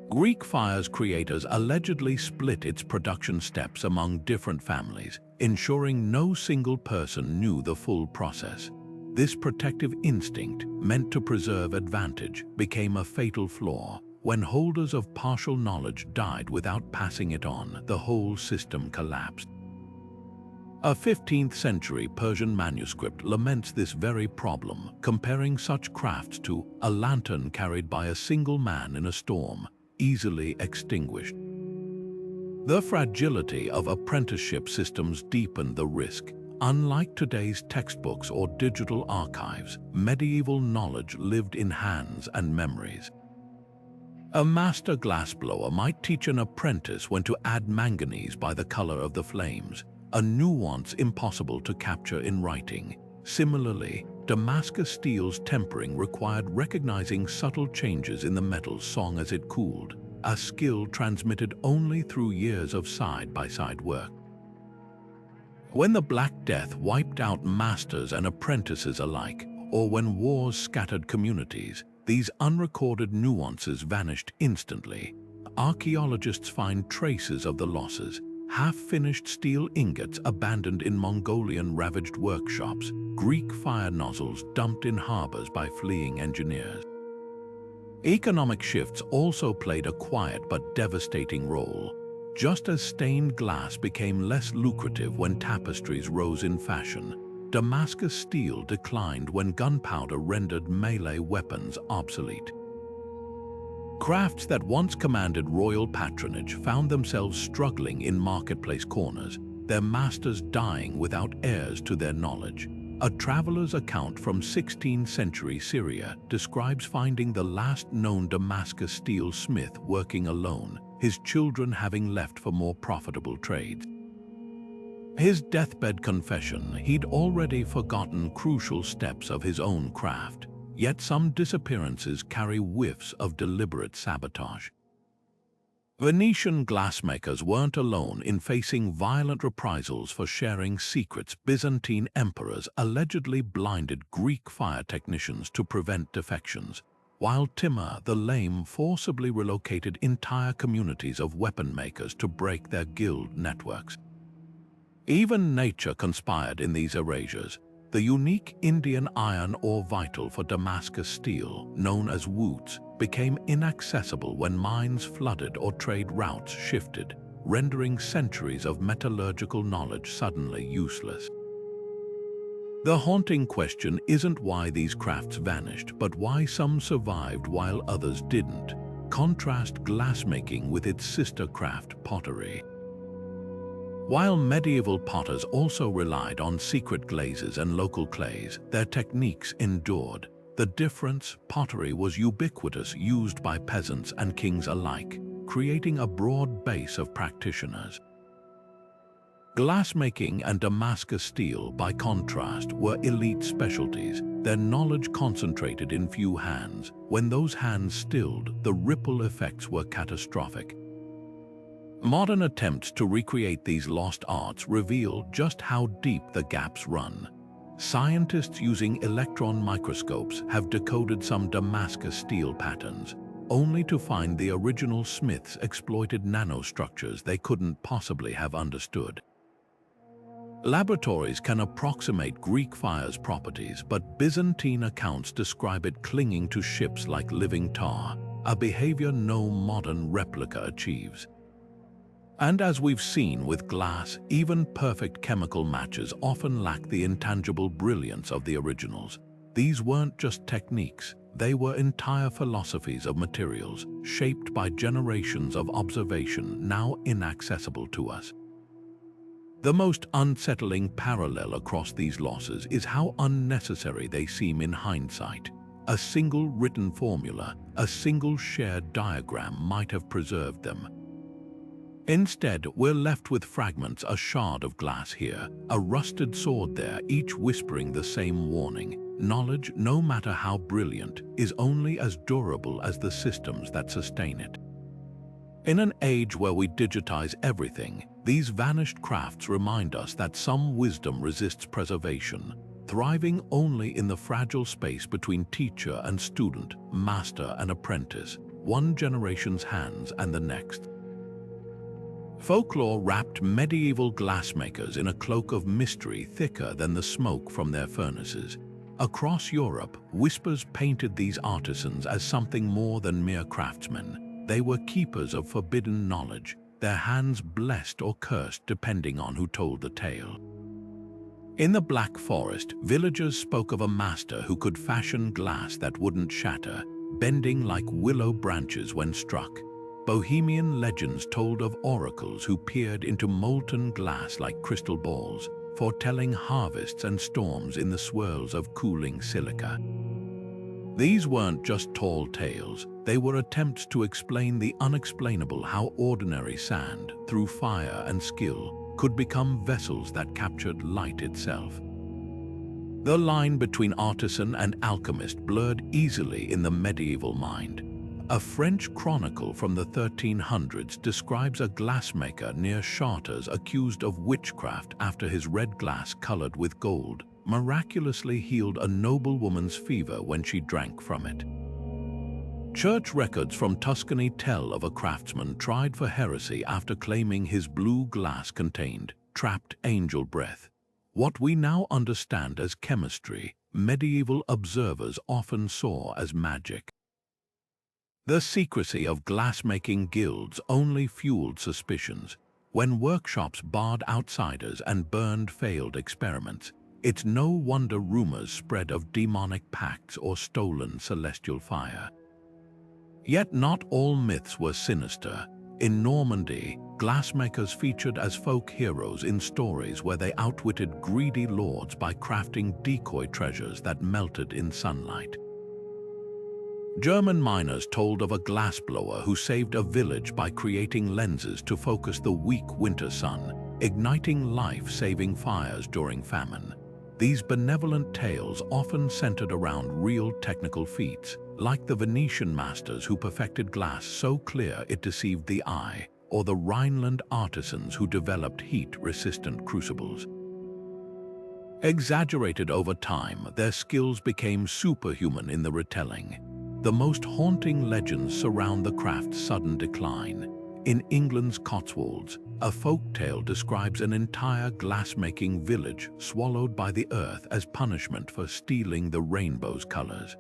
Greek fire's creators allegedly split its production steps among different families, ensuring no single person knew the full process. This protective instinct, meant to preserve advantage, became a fatal flaw. When holders of partial knowledge died without passing it on, the whole system collapsed. A 15th century Persian manuscript laments this very problem, comparing such crafts to a lantern carried by a single man in a storm, easily extinguished. The fragility of apprenticeship systems deepened the risk. Unlike today's textbooks or digital archives, medieval knowledge lived in hands and memories. A master glassblower might teach an apprentice when to add manganese by the color of the flames, a nuance impossible to capture in writing. Similarly, Damascus steel's tempering required recognizing subtle changes in the metal's song as it cooled, a skill transmitted only through years of side-by-side work. When the Black Death wiped out masters and apprentices alike, or when wars scattered communities, these unrecorded nuances vanished instantly. Archaeologists find traces of the losses, half-finished steel ingots abandoned in Mongolian-ravaged workshops, Greek fire nozzles dumped in harbors by fleeing engineers. Economic shifts also played a quiet but devastating role. Just as stained glass became less lucrative when tapestries rose in fashion, Damascus steel declined when gunpowder rendered melee weapons obsolete. Crafts that once commanded royal patronage found themselves struggling in marketplace corners, their masters dying without heirs to their knowledge. A traveler's account from 16th century Syria describes finding the last known Damascus steel smith working alone, his children having left for more profitable trades. His deathbed confession, he'd already forgotten crucial steps of his own craft, yet some disappearances carry whiffs of deliberate sabotage. Venetian glassmakers weren't alone in facing violent reprisals for sharing secrets. Byzantine emperors allegedly blinded Greek fire technicians to prevent defections, while Timur the Lame forcibly relocated entire communities of weapon makers to break their guild networks. Even nature conspired in these erasures. The unique Indian iron ore vital for Damascus steel, known as woots, became inaccessible when mines flooded or trade routes shifted, rendering centuries of metallurgical knowledge suddenly useless. The haunting question isn't why these crafts vanished, but why some survived while others didn't. Contrast glassmaking with its sister craft, pottery. While medieval potters also relied on secret glazes and local clays, their techniques endured. The difference, pottery was ubiquitous, used by peasants and kings alike, creating a broad base of practitioners. Glassmaking and Damascus steel, by contrast, were elite specialties, their knowledge concentrated in few hands. When those hands stilled, the ripple effects were catastrophic. Modern attempts to recreate these lost arts reveal just how deep the gaps run. Scientists using electron microscopes have decoded some Damascus steel patterns, only to find the original smiths exploited nanostructures they couldn't possibly have understood. Laboratories can approximate Greek fire's properties, but Byzantine accounts describe it clinging to ships like living tar, a behavior no modern replica achieves. And as we've seen with glass, even perfect chemical matches often lack the intangible brilliance of the originals. These weren't just techniques, they were entire philosophies of materials, shaped by generations of observation now inaccessible to us. The most unsettling parallel across these losses is how unnecessary they seem in hindsight. A single written formula, a single shared diagram might have preserved them. Instead, we're left with fragments, a shard of glass here, a rusted sword there, each whispering the same warning. Knowledge, no matter how brilliant, is only as durable as the systems that sustain it. In an age where we digitize everything, these vanished crafts remind us that some wisdom resists preservation, thriving only in the fragile space between teacher and student, master and apprentice, one generation's hands and the next. Folklore wrapped medieval glassmakers in a cloak of mystery thicker than the smoke from their furnaces. Across Europe, whispers painted these artisans as something more than mere craftsmen. They were keepers of forbidden knowledge, their hands blessed or cursed depending on who told the tale. In the Black Forest, villagers spoke of a master who could fashion glass that wouldn't shatter, bending like willow branches when struck. Bohemian legends told of oracles who peered into molten glass like crystal balls, foretelling harvests and storms in the swirls of cooling silica. These weren't just tall tales, they were attempts to explain the unexplainable, how ordinary sand, through fire and skill, could become vessels that captured light itself. The line between artisan and alchemist blurred easily in the medieval mind. A French chronicle from the 1300s describes a glassmaker near Chartres accused of witchcraft after his red glass colored with gold, miraculously healed a noblewoman's fever when she drank from it. Church records from Tuscany tell of a craftsman tried for heresy after claiming his blue glass contained trapped angel breath. What we now understand as chemistry, medieval observers often saw as magic. The secrecy of glassmaking guilds only fueled suspicions. When workshops barred outsiders and burned failed experiments, it's no wonder rumors spread of demonic pacts or stolen celestial fire. Yet not all myths were sinister. In Normandy, glassmakers featured as folk heroes in stories where they outwitted greedy lords by crafting decoy treasures that melted in sunlight. German miners told of a glassblower who saved a village by creating lenses to focus the weak winter sun, igniting life-saving fires during famine. These benevolent tales often centered around real technical feats, like the Venetian masters who perfected glass so clear it deceived the eye, or the Rhineland artisans who developed heat-resistant crucibles. Exaggerated over time, their skills became superhuman in the retelling. The most haunting legends surround the craft's sudden decline. In England's Cotswolds, a folk tale describes an entire glassmaking village swallowed by the earth as punishment for stealing the rainbow's colors.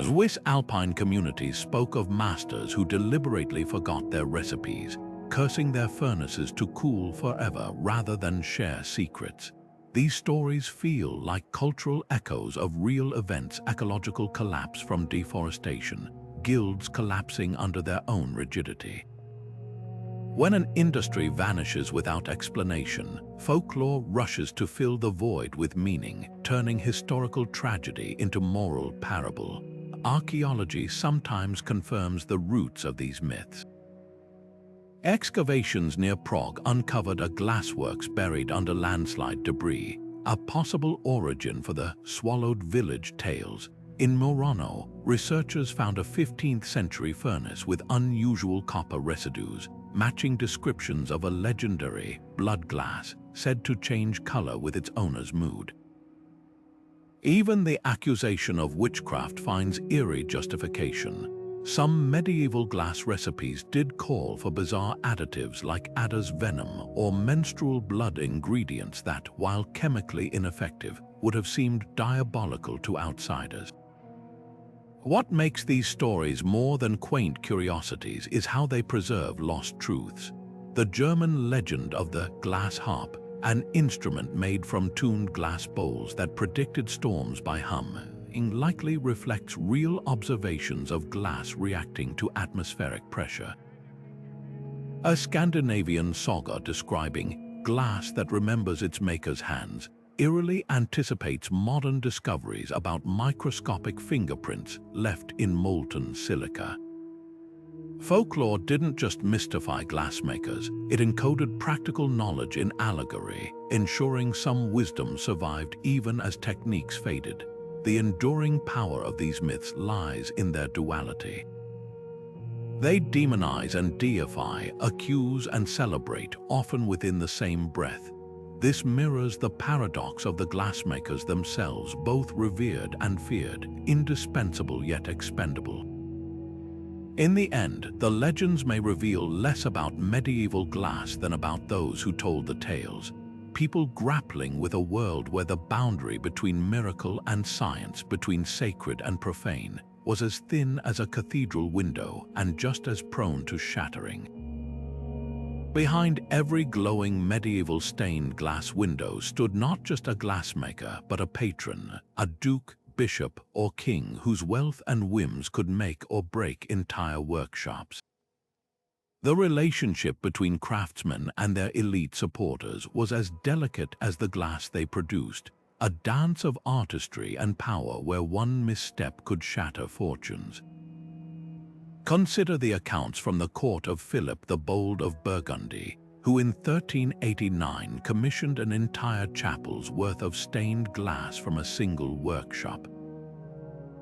Swiss alpine communities spoke of masters who deliberately forgot their recipes, cursing their furnaces to cool forever rather than share secrets. These stories feel like cultural echoes of real events: ecological collapse from deforestation, guilds collapsing under their own rigidity. When an industry vanishes without explanation, folklore rushes to fill the void with meaning, turning historical tragedy into moral parable. Archaeology sometimes confirms the roots of these myths. Excavations near Prague uncovered a glassworks buried under landslide debris, a possible origin for the swallowed village tales. In Murano, researchers found a 15th-century furnace with unusual copper residues, matching descriptions of a legendary blood glass said to change color with its owner's mood. Even the accusation of witchcraft finds eerie justification. Some medieval glass recipes did call for bizarre additives like adder's venom or menstrual blood ingredients that, while chemically ineffective, would have seemed diabolical to outsiders. What makes these stories more than quaint curiosities is how they preserve lost truths. The German legend of the glass harp, an instrument made from tuned glass bowls that predicted storms by humming, likely reflects real observations of glass reacting to atmospheric pressure. A Scandinavian saga describing glass that remembers its maker's hands eerily anticipates modern discoveries about microscopic fingerprints left in molten silica. Folklore didn't just mystify glassmakers, it encoded practical knowledge in allegory, ensuring some wisdom survived even as techniques faded. The enduring power of these myths lies in their duality. They demonize and deify, accuse and celebrate, often within the same breath. This mirrors the paradox of the glassmakers themselves, both revered and feared, indispensable yet expendable. In the end, the legends may reveal less about medieval glass than about those who told the tales, people grappling with a world where the boundary between miracle and science, between sacred and profane, was as thin as a cathedral window and just as prone to shattering. Behind every glowing medieval stained glass window stood not just a glassmaker, but a patron, a duke, bishop, or king whose wealth and whims could make or break entire workshops. The relationship between craftsmen and their elite supporters was as delicate as the glass they produced, a dance of artistry and power where one misstep could shatter fortunes. Consider the accounts from the court of Philip the Bold of Burgundy, who in 1389 commissioned an entire chapel's worth of stained glass from a single workshop.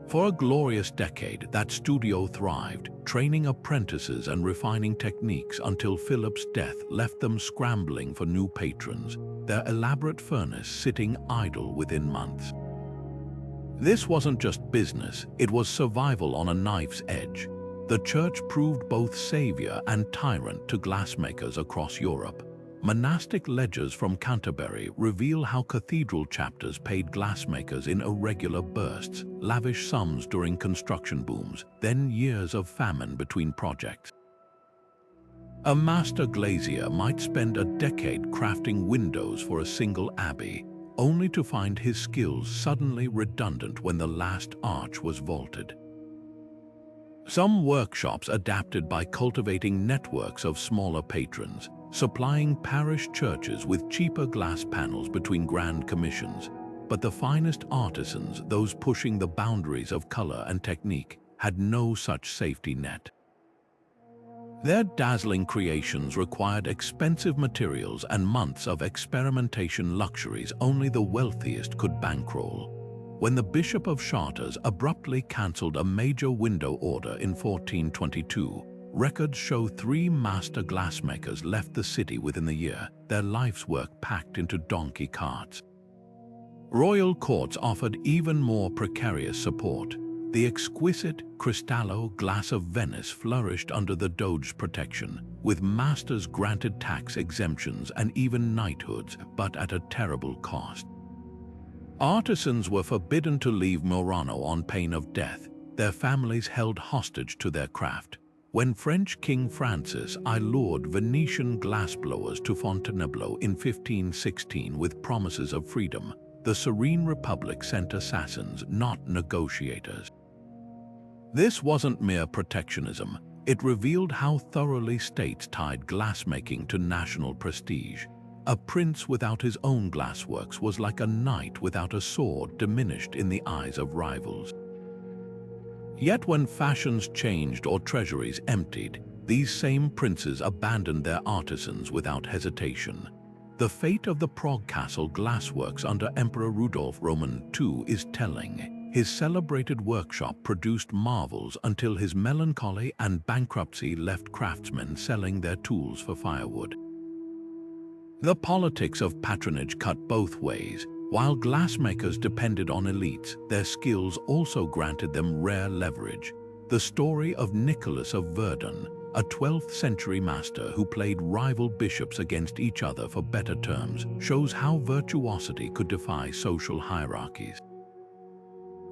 For a glorious decade, that studio thrived, training apprentices and refining techniques until Philip's death left them scrambling for new patrons, their elaborate furnace sitting idle within months. This wasn't just business, it was survival on a knife's edge. The church proved both savior and tyrant to glassmakers across Europe. Monastic ledgers from Canterbury reveal how cathedral chapters paid glassmakers in irregular bursts, lavish sums during construction booms, then years of famine between projects. A master glazier might spend a decade crafting windows for a single abbey, only to find his skills suddenly redundant when the last arch was vaulted. Some workshops adapted by cultivating networks of smaller patrons, supplying parish churches with cheaper glass panels between grand commissions. But the finest artisans, those pushing the boundaries of color and technique, had no such safety net. Their dazzling creations required expensive materials and months of experimentation luxuries only the wealthiest could bankroll. When the Bishop of Chartres abruptly cancelled a major window order in 1422, records show 3 master glassmakers left the city within the year, their life's work packed into donkey carts. Royal courts offered even more precarious support. The exquisite Cristallo glass of Venice flourished under the Doge's protection, with masters granted tax exemptions and even knighthoods, but at a terrible cost. Artisans were forbidden to leave Murano on pain of death, their families held hostage to their craft. When French King Francis I lured Venetian glassblowers to Fontainebleau in 1516 with promises of freedom, the Serene Republic sent assassins, not negotiators. This wasn't mere protectionism. It revealed how thoroughly states tied glassmaking to national prestige. A prince without his own glassworks was like a knight without a sword, diminished in the eyes of rivals. Yet when fashions changed or treasuries emptied, these same princes abandoned their artisans without hesitation. The fate of the Prague Castle glassworks under Emperor Rudolf Roman II is telling. His celebrated workshop produced marvels until his melancholy and bankruptcy left craftsmen selling their tools for firewood. The politics of patronage cut both ways. While glassmakers depended on elites, their skills also granted them rare leverage. The story of Nicholas of Verdun, a 12th century master who played rival bishops against each other for better terms, shows how virtuosity could defy social hierarchies.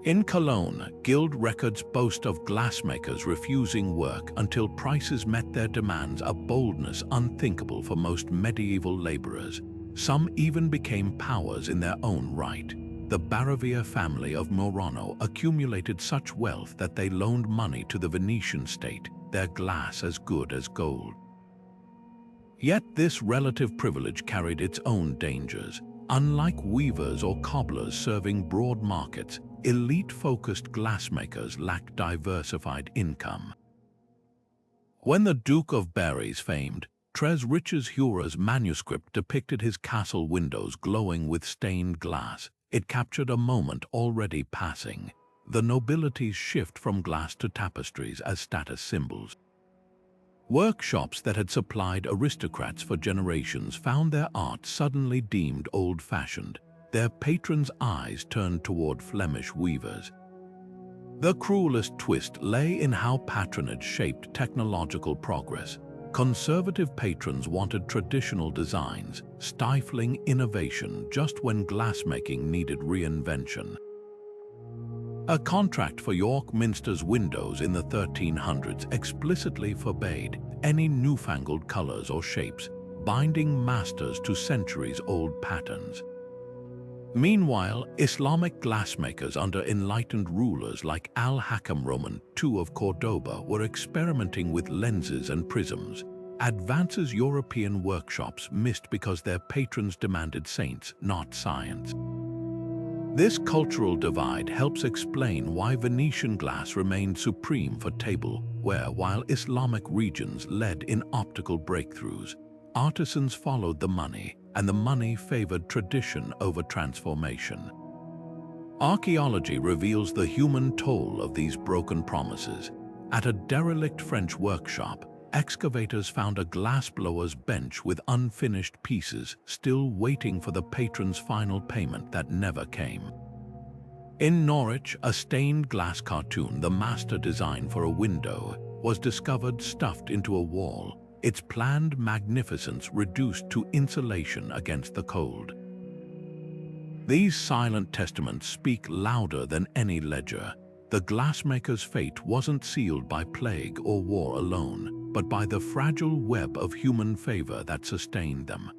In Cologne, guild records boast of glassmakers refusing work until prices met their demands, a boldness unthinkable for most medieval laborers. Some even became powers in their own right. The Baravia family of Murano accumulated such wealth that they loaned money to the Venetian state, their glass as good as gold. Yet this relative privilege carried its own dangers. Unlike weavers or cobblers serving broad markets, elite-focused glassmakers lacked diversified income. When the Duke of Berry's famed Tres Riches Hura's manuscript depicted his castle windows glowing with stained glass, it captured a moment already passing. The nobility's shift from glass to tapestries as status symbols. Workshops that had supplied aristocrats for generations found their art suddenly deemed old-fashioned. Their patrons' eyes turned toward Flemish weavers. The cruelest twist lay in how patronage shaped technological progress. Conservative patrons wanted traditional designs, stifling innovation just when glassmaking needed reinvention. A contract for York Minster's windows in the 1300s explicitly forbade any newfangled colors or shapes, binding masters to centuries-old patterns. Meanwhile, Islamic glassmakers under enlightened rulers like Al-Hakam Roman II of Cordoba were experimenting with lenses and prisms, advances European workshops missed because their patrons demanded saints, not science. This cultural divide helps explain why Venetian glass remained supreme for tableware while Islamic regions led in optical breakthroughs. Artisans followed the money, and the money favored tradition over transformation. Archaeology reveals the human toll of these broken promises. At a derelict French workshop, excavators found a glassblower's bench with unfinished pieces, still waiting for the patron's final payment that never came. In Norwich, a stained glass cartoon, the master design for a window, was discovered stuffed into a wall, its planned magnificence reduced to insulation against the cold. These silent testaments speak louder than any ledger. The glassmaker's fate wasn't sealed by plague or war alone, but by the fragile web of human favor that sustained them.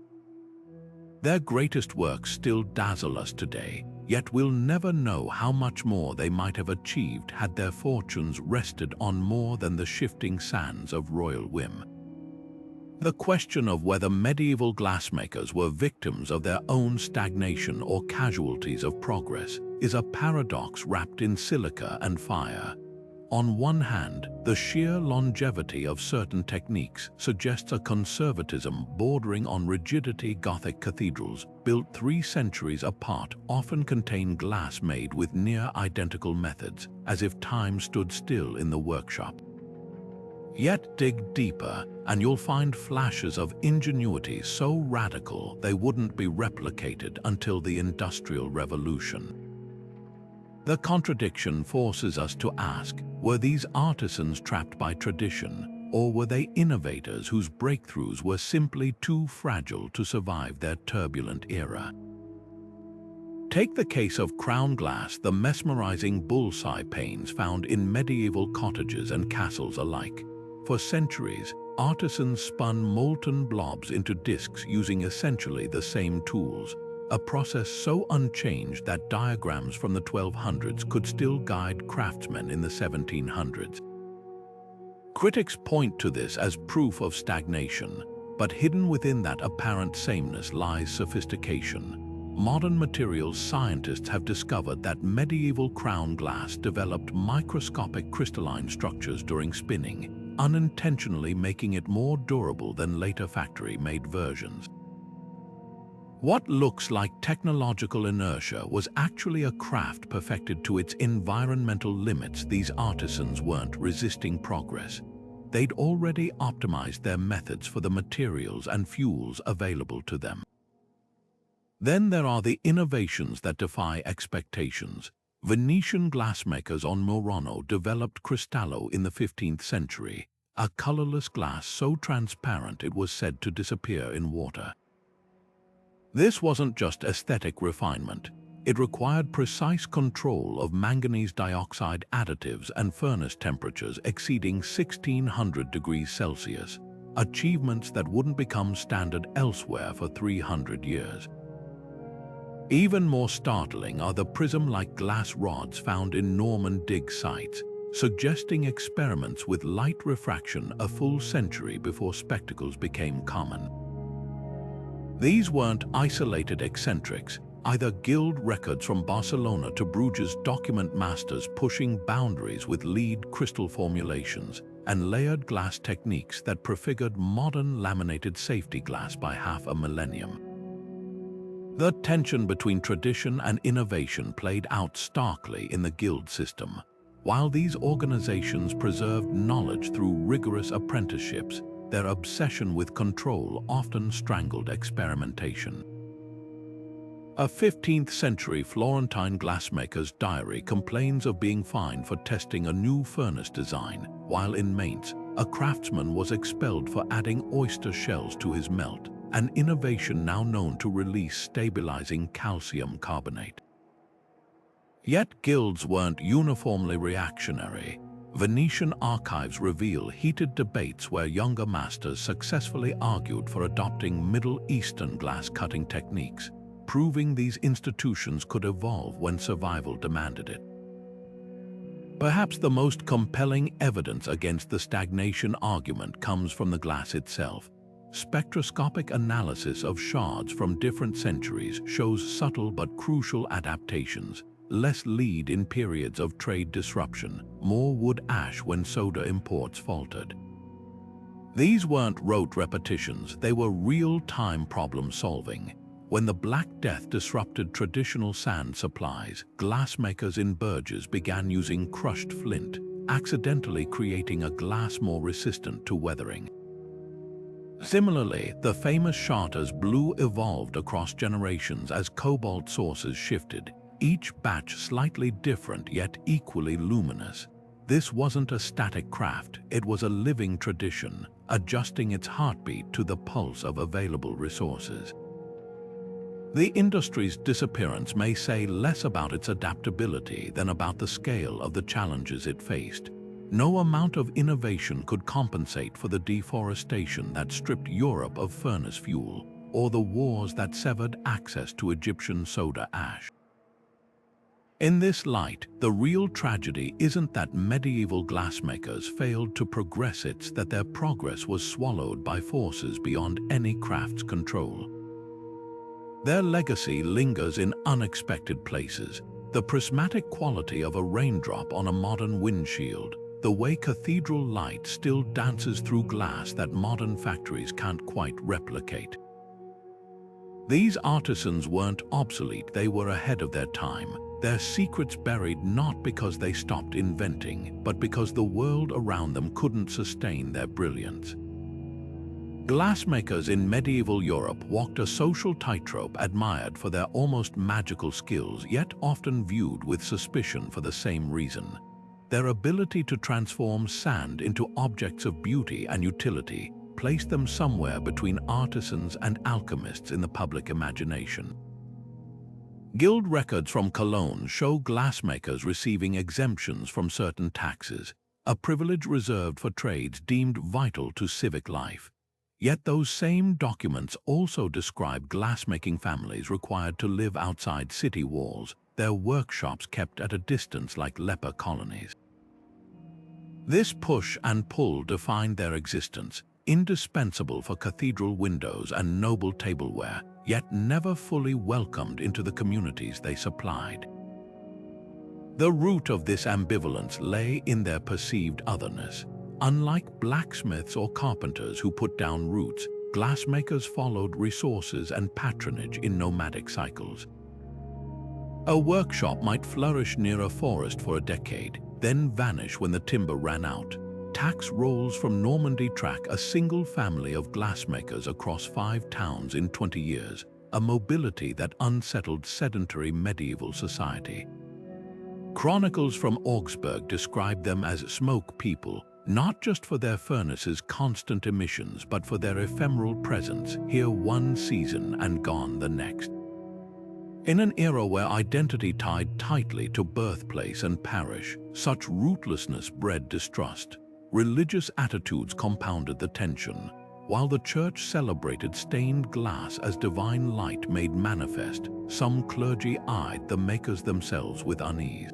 Their greatest works still dazzle us today, yet we'll never know how much more they might have achieved had their fortunes rested on more than the shifting sands of royal whim. The question of whether medieval glassmakers were victims of their own stagnation or casualties of progress is a paradox wrapped in silica and fire. On one hand, the sheer longevity of certain techniques suggests a conservatism bordering on rigidity. Gothic cathedrals, built 3 centuries apart, often contain glass made with near-identical methods, as if time stood still in the workshop. Yet dig deeper, and you'll find flashes of ingenuity so radical they wouldn't be replicated until the Industrial Revolution. The contradiction forces us to ask, were these artisans trapped by tradition, or were they innovators whose breakthroughs were simply too fragile to survive their turbulent era? Take the case of crown glass, the mesmerizing bullseye panes found in medieval cottages and castles alike. For centuries, artisans spun molten blobs into discs using essentially the same tools, a process so unchanged that diagrams from the 1200s could still guide craftsmen in the 1700s. Critics point to this as proof of stagnation, but hidden within that apparent sameness lies sophistication. Modern materials scientists have discovered that medieval crown glass developed microscopic crystalline structures during spinning, unintentionally making it more durable than later factory-made versions. What looks like technological inertia was actually a craft perfected to its environmental limits. These artisans weren't resisting progress. They'd already optimized their methods for the materials and fuels available to them. Then there are the innovations that defy expectations. Venetian glassmakers on Murano developed cristallo in the 15th century, a colorless glass so transparent it was said to disappear in water. This wasn't just aesthetic refinement. It required precise control of manganese dioxide additives and furnace temperatures exceeding 1600 degrees Celsius, achievements that wouldn't become standard elsewhere for 300 years. Even more startling are the prism-like glass rods found in Norman dig sites, suggesting experiments with light refraction a full century before spectacles became common. These weren't isolated eccentrics. Either guild records from Barcelona to Bruges document masters pushing boundaries with lead crystal formulations and layered glass techniques that prefigured modern laminated safety glass by half a millennium. The tension between tradition and innovation played out starkly in the guild system. While these organizations preserved knowledge through rigorous apprenticeships, their obsession with control often strangled experimentation. A 15th-century Florentine glassmaker's diary complains of being fined for testing a new furnace design, while in Mainz, a craftsman was expelled for adding oyster shells to his melt, an innovation now known to release stabilizing calcium carbonate. Yet guilds weren't uniformly reactionary. Venetian archives reveal heated debates where younger masters successfully argued for adopting Middle Eastern glass-cutting techniques, proving these institutions could evolve when survival demanded it. Perhaps the most compelling evidence against the stagnation argument comes from the glass itself. Spectroscopic analysis of shards from different centuries shows subtle but crucial adaptations. Less lead in periods of trade disruption, more wood ash when soda imports faltered. These weren't rote repetitions, they were real-time problem-solving. When the Black Death disrupted traditional sand supplies, glassmakers in Burgess began using crushed flint, accidentally creating a glass more resistant to weathering. Similarly, the famous Chartres blue evolved across generations as cobalt sources shifted, each batch slightly different yet equally luminous. This wasn't a static craft, it was a living tradition, adjusting its heartbeat to the pulse of available resources. The industry's disappearance may say less about its adaptability than about the scale of the challenges it faced. No amount of innovation could compensate for the deforestation that stripped Europe of furnace fuel, or the wars that severed access to Egyptian soda ash. In this light, the real tragedy isn't that medieval glassmakers failed to progress, it's that their progress was swallowed by forces beyond any craft's control. Their legacy lingers in unexpected places, the prismatic quality of a raindrop on a modern windshield, the way cathedral light still dances through glass that modern factories can't quite replicate. These artisans weren't obsolete, they were ahead of their time, their secrets buried not because they stopped inventing, but because the world around them couldn't sustain their brilliance. Glassmakers in medieval Europe walked a social tightrope, admired for their almost magical skills, yet often viewed with suspicion for the same reason. Their ability to transform sand into objects of beauty and utility placed them somewhere between artisans and alchemists in the public imagination. Guild records from Cologne show glassmakers receiving exemptions from certain taxes, a privilege reserved for trades deemed vital to civic life. Yet those same documents also describe glassmaking families required to live outside city walls, their workshops kept at a distance like leper colonies. This push and pull defined their existence, indispensable for cathedral windows and noble tableware, yet never fully welcomed into the communities they supplied. The root of this ambivalence lay in their perceived otherness. Unlike blacksmiths or carpenters who put down roots, glassmakers followed resources and patronage in nomadic cycles. A workshop might flourish near a forest for a decade, then vanish when the timber ran out. Tax rolls from Normandy track a single family of glassmakers across 5 towns in 20 years, a mobility that unsettled sedentary medieval society. Chronicles from Augsburg describe them as smoke people, not just for their furnaces' constant emissions, but for their ephemeral presence, here one season and gone the next. In an era where identity tied tightly to birthplace and parish, such rootlessness bred distrust. Religious attitudes compounded the tension, while the church celebrated stained glass as divine light made manifest. Some clergy eyed the makers themselves with unease.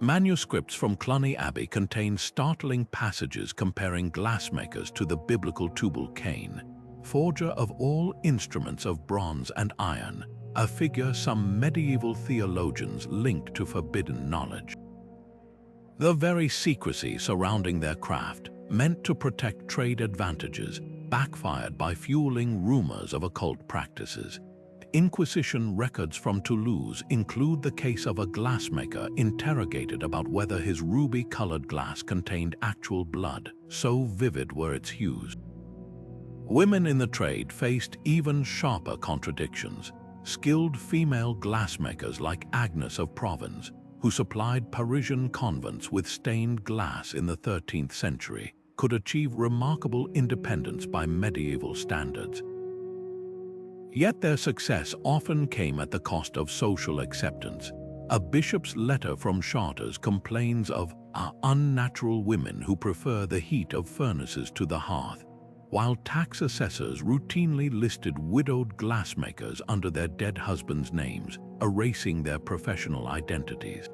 Manuscripts from Cluny Abbey contain startling passages comparing glassmakers to the biblical Tubal-Cain, forger of all instruments of bronze and iron, a figure some medieval theologians linked to forbidden knowledge. The very secrecy surrounding their craft, meant to protect trade advantages, backfired by fueling rumors of occult practices. Inquisition records from Toulouse include the case of a glassmaker interrogated about whether his ruby-colored glass contained actual blood, so vivid were its hues. Women in the trade faced even sharper contradictions. Skilled female glassmakers like Agnes of Provence, who supplied Parisian convents with stained glass in the 13th century, could achieve remarkable independence by medieval standards. Yet their success often came at the cost of social acceptance. A bishop's letter from Chartres complains of unnatural women who prefer the heat of furnaces to the hearth, while tax assessors routinely listed widowed glassmakers under their dead husbands' names, erasing their professional identities.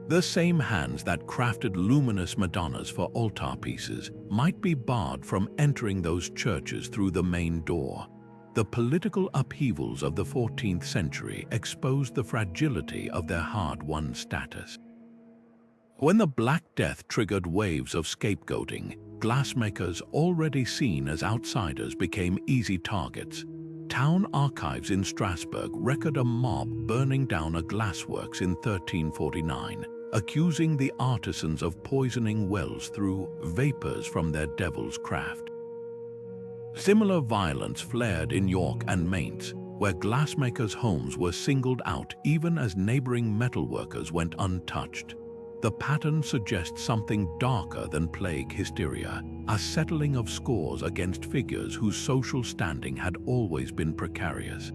The same hands that crafted luminous Madonnas for altar pieces might be barred from entering those churches through the main door. The political upheavals of the 14th century exposed the fragility of their hard-won status. When the Black Death triggered waves of scapegoating, glassmakers already seen as outsiders became easy targets. Town archives in Strasbourg record a mob burning down a glassworks in 1349, accusing the artisans of poisoning wells through vapors from their devil's craft. Similar violence flared in York and Mainz, where glassmakers' homes were singled out even as neighboring metalworkers went untouched. The pattern suggests something darker than plague hysteria, a settling of scores against figures whose social standing had always been precarious.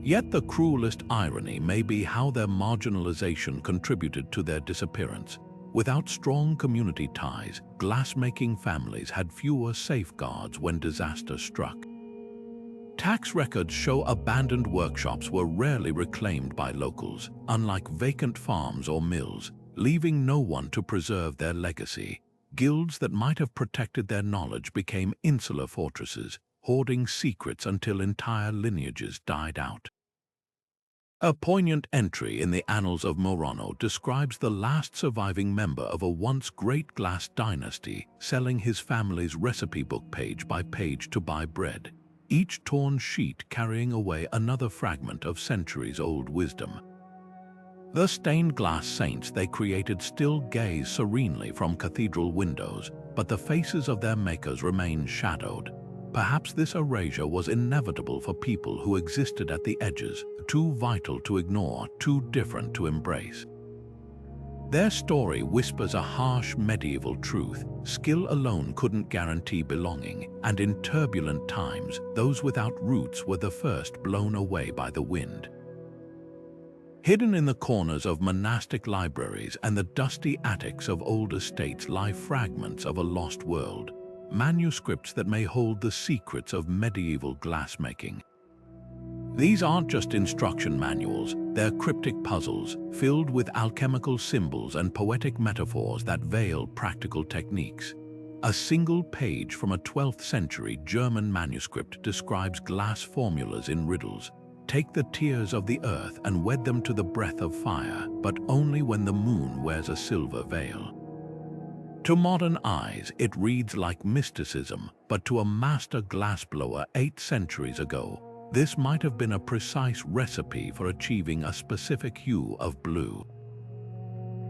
Yet the cruelest irony may be how their marginalization contributed to their disappearance. Without strong community ties, glassmaking families had fewer safeguards when disaster struck. Tax records show abandoned workshops were rarely reclaimed by locals, unlike vacant farms or mills, leaving no one to preserve their legacy. Guilds that might have protected their knowledge became insular fortresses, hoarding secrets until entire lineages died out. A poignant entry in the Annals of Murano describes the last surviving member of a once great glass dynasty selling his family's recipe book page by page to buy bread, each torn sheet carrying away another fragment of centuries-old wisdom. The stained glass saints they created still gaze serenely from cathedral windows, but the faces of their makers remain shadowed. Perhaps this erasure was inevitable for people who existed at the edges, too vital to ignore, too different to embrace. Their story whispers a harsh medieval truth: skill alone couldn't guarantee belonging, and in turbulent times, those without roots were the first blown away by the wind. Hidden in the corners of monastic libraries and the dusty attics of old estates lie fragments of a lost world, manuscripts that may hold the secrets of medieval glassmaking. These aren't just instruction manuals, they're cryptic puzzles filled with alchemical symbols and poetic metaphors that veil practical techniques. A single page from a 12th century German manuscript describes glass formulas in riddles. Take the tears of the earth and wed them to the breath of fire, but only when the moon wears a silver veil. To modern eyes, it reads like mysticism, but to a master glassblower 8 centuries ago, this might have been a precise recipe for achieving a specific hue of blue.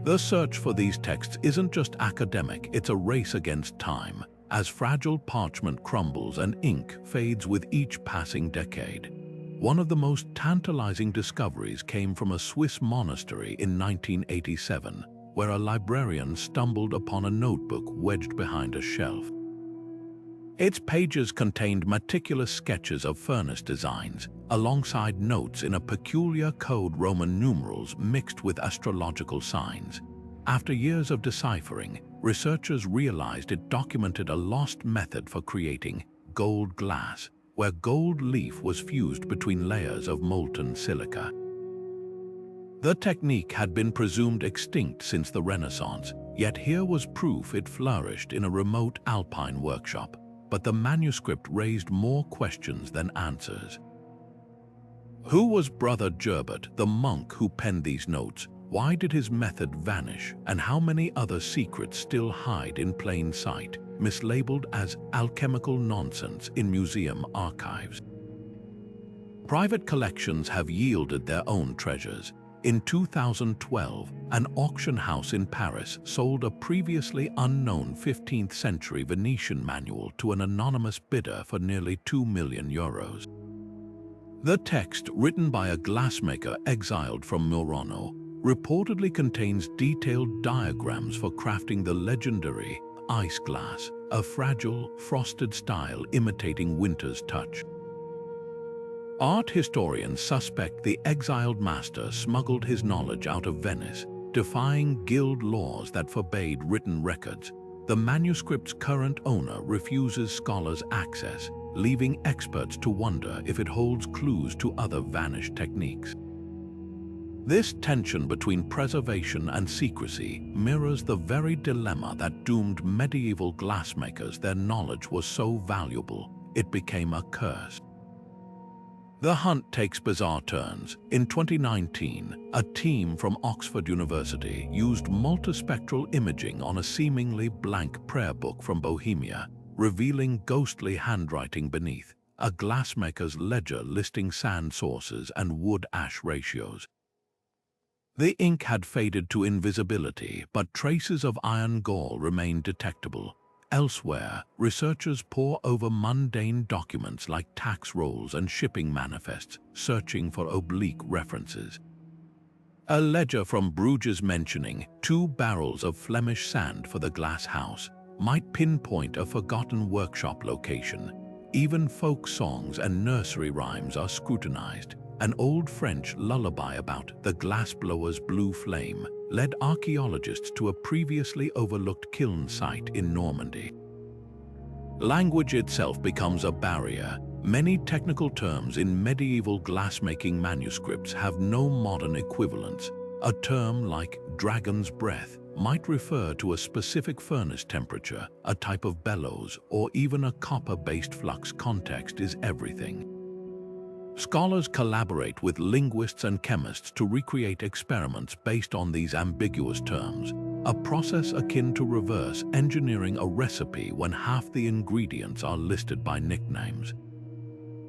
The search for these texts isn't just academic, it's a race against time, as fragile parchment crumbles and ink fades with each passing decade. One of the most tantalizing discoveries came from a Swiss monastery in 1987, where a librarian stumbled upon a notebook wedged behind a shelf. Its pages contained meticulous sketches of furnace designs, alongside notes in a peculiar code Roman numerals mixed with astrological signs. After years of deciphering, researchers realized it documented a lost method for creating gold glass, where gold leaf was fused between layers of molten silica. The technique had been presumed extinct since the Renaissance, yet here was proof it flourished in a remote alpine workshop. But the manuscript raised more questions than answers. Who was Brother Gerbert, the monk who penned these notes? Why did his method vanish? And how many other secrets still hide in plain sight, mislabeled as alchemical nonsense in museum archives? Private collections have yielded their own treasures. In 2012, an auction house in Paris sold a previously unknown 15th century Venetian manual to an anonymous bidder for nearly €2 million. The text, written by a glassmaker exiled from Murano, reportedly contains detailed diagrams for crafting the legendary ice glass, a fragile, frosted style imitating winter's touch. Art historians suspect the exiled master smuggled his knowledge out of Venice, defying guild laws that forbade written records. The manuscript's current owner refuses scholars access, leaving experts to wonder if it holds clues to other vanished techniques. This tension between preservation and secrecy mirrors the very dilemma that doomed medieval glassmakers. Their knowledge was so valuable, it became a curse. The hunt takes bizarre turns. In 2019, a team from Oxford University used multispectral imaging on a seemingly blank prayer book from Bohemia, revealing ghostly handwriting beneath. a glassmaker's ledger listing sand sources and wood-ash ratios. The ink had faded to invisibility, but traces of iron gall remained detectable. Elsewhere, researchers pore over mundane documents like tax rolls and shipping manifests, searching for oblique references. A ledger from Bruges mentioning 2 barrels of Flemish sand for the glass house might pinpoint a forgotten workshop location. Even folk songs and nursery rhymes are scrutinized. An old French lullaby about the glassblower's blue flame led archaeologists to a previously overlooked kiln site in Normandy. Language itself becomes a barrier. Many technical terms in medieval glassmaking manuscripts have no modern equivalents. A term like dragon's breath might refer to a specific furnace temperature, a type of bellows, or even a copper-based flux. Context is everything. Scholars collaborate with linguists and chemists to recreate experiments based on these ambiguous terms, a process akin to reverse engineering a recipe when half the ingredients are listed by nicknames.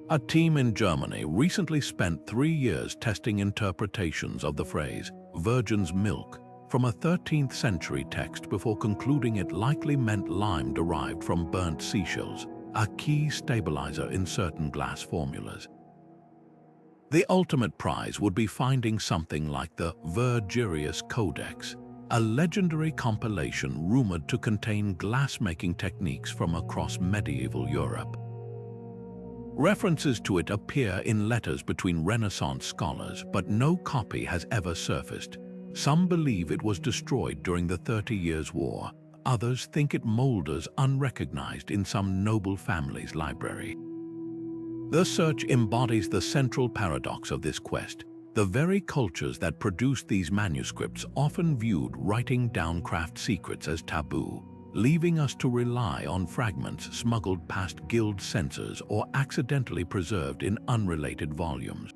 A team in Germany recently spent 3 years testing interpretations of the phrase "virgin's milk" from a 13th century text before concluding it likely meant lime derived from burnt seashells, a key stabilizer in certain glass formulas. The ultimate prize would be finding something like the Virgilius Codex, a legendary compilation rumored to contain glassmaking techniques from across medieval Europe. References to it appear in letters between Renaissance scholars, but no copy has ever surfaced. Some believe it was destroyed during the 30 Years' War. Others think it moulders unrecognized in some noble family's library. The search embodies the central paradox of this quest. The very cultures that produced these manuscripts often viewed writing down craft secrets as taboo, leaving us to rely on fragments smuggled past guild censors or accidentally preserved in unrelated volumes.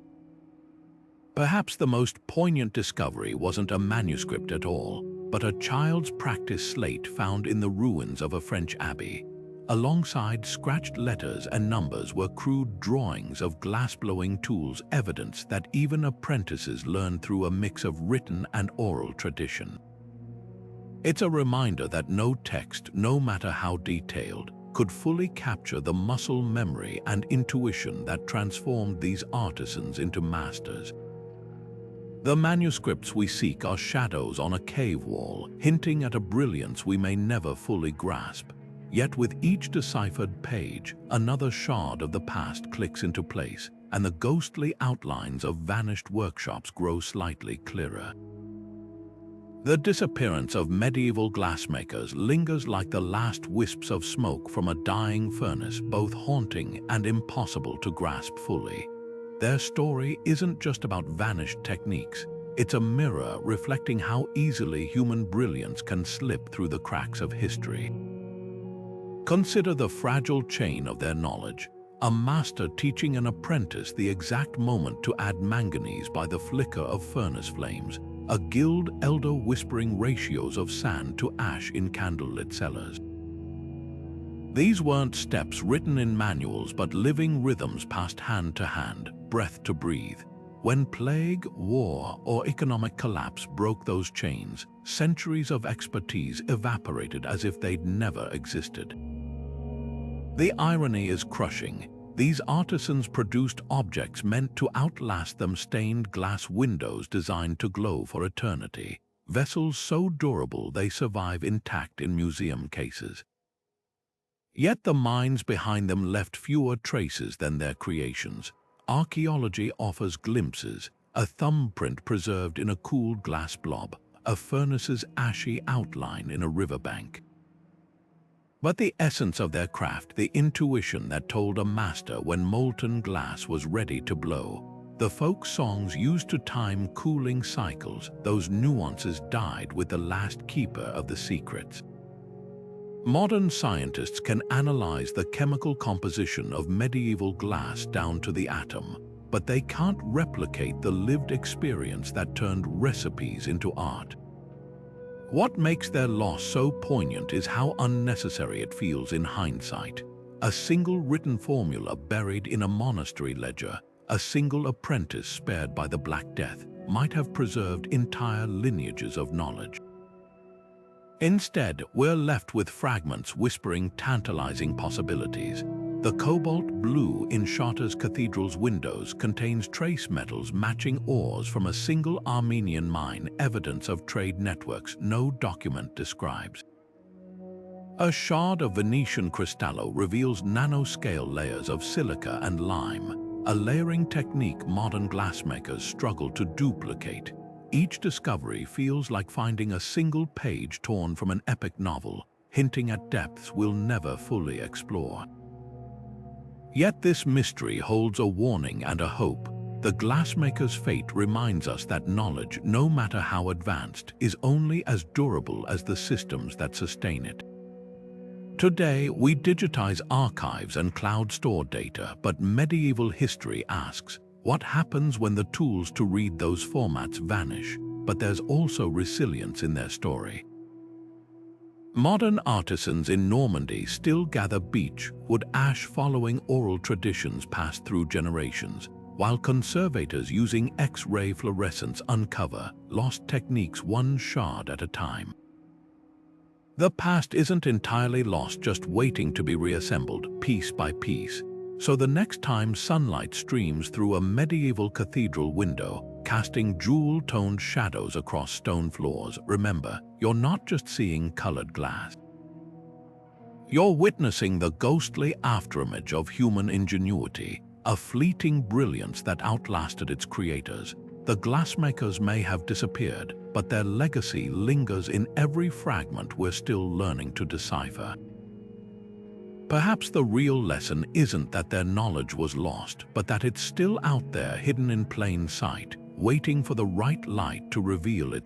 Perhaps the most poignant discovery wasn't a manuscript at all, but a child's practice slate found in the ruins of a French abbey. Alongside scratched letters and numbers were crude drawings of glassblowing tools, evidence that even apprentices learned through a mix of written and oral tradition. It's a reminder that no text, no matter how detailed, could fully capture the muscle memory and intuition that transformed these artisans into masters. The manuscripts we seek are shadows on a cave wall, hinting at a brilliance we may never fully grasp. Yet with each deciphered page, another shard of the past clicks into place, and the ghostly outlines of vanished workshops grow slightly clearer. The disappearance of medieval glassmakers lingers like the last wisps of smoke from a dying furnace, both haunting and impossible to grasp fully. Their story isn't just about vanished techniques. It's a mirror reflecting how easily human brilliance can slip through the cracks of history. Consider the fragile chain of their knowledge. A master teaching an apprentice the exact moment to add manganese by the flicker of furnace flames. A guild elder whispering ratios of sand to ash in candlelit cellars. These weren't steps written in manuals, but living rhythms passed hand to hand, breath to breathe. When plague, war, or economic collapse broke those chains, centuries of expertise evaporated as if they'd never existed. The irony is crushing. These artisans produced objects meant to outlast them, stained glass windows designed to glow for eternity, vessels so durable they survive intact in museum cases. Yet the minds behind them left fewer traces than their creations. Archaeology offers glimpses, a thumbprint preserved in a cooled glass blob, a furnace's ashy outline in a riverbank. But the essence of their craft, the intuition that told a master when molten glass was ready to blow, the folk songs used to time cooling cycles, those nuances died with the last keeper of the secrets. Modern scientists can analyze the chemical composition of medieval glass down to the atom, but they can't replicate the lived experience that turned recipes into art. What makes their loss so poignant is how unnecessary it feels in hindsight. A single written formula buried in a monastery ledger, a single apprentice spared by the Black Death, might have preserved entire lineages of knowledge. Instead, we're left with fragments whispering tantalizing possibilities. The cobalt blue in Chartres Cathedral's windows contains trace metals matching ores from a single Armenian mine, evidence of trade networks no document describes. A shard of Venetian cristallo reveals nanoscale layers of silica and lime, a layering technique modern glassmakers struggle to duplicate. Each discovery feels like finding a single page torn from an epic novel, hinting at depths we'll never fully explore. Yet this mystery holds a warning and a hope. The glassmaker's fate reminds us that knowledge, no matter how advanced, is only as durable as the systems that sustain it. Today, we digitize archives and cloud store data, but medieval history asks, what happens when the tools to read those formats vanish? But there's also resilience in their story. Modern artisans in Normandy still gather beech wood ash following oral traditions passed through generations, while conservators using X-ray fluorescence uncover lost techniques one shard at a time. The past isn't entirely lost, just waiting to be reassembled piece by piece. So the next time sunlight streams through a medieval cathedral window, casting jewel-toned shadows across stone floors, remember, you're not just seeing colored glass. You're witnessing the ghostly afterimage of human ingenuity, a fleeting brilliance that outlasted its creators. The glassmakers may have disappeared, but their legacy lingers in every fragment we're still learning to decipher. Perhaps the real lesson isn't that their knowledge was lost, but that it's still out there, hidden in plain sight, waiting for the right light to reveal its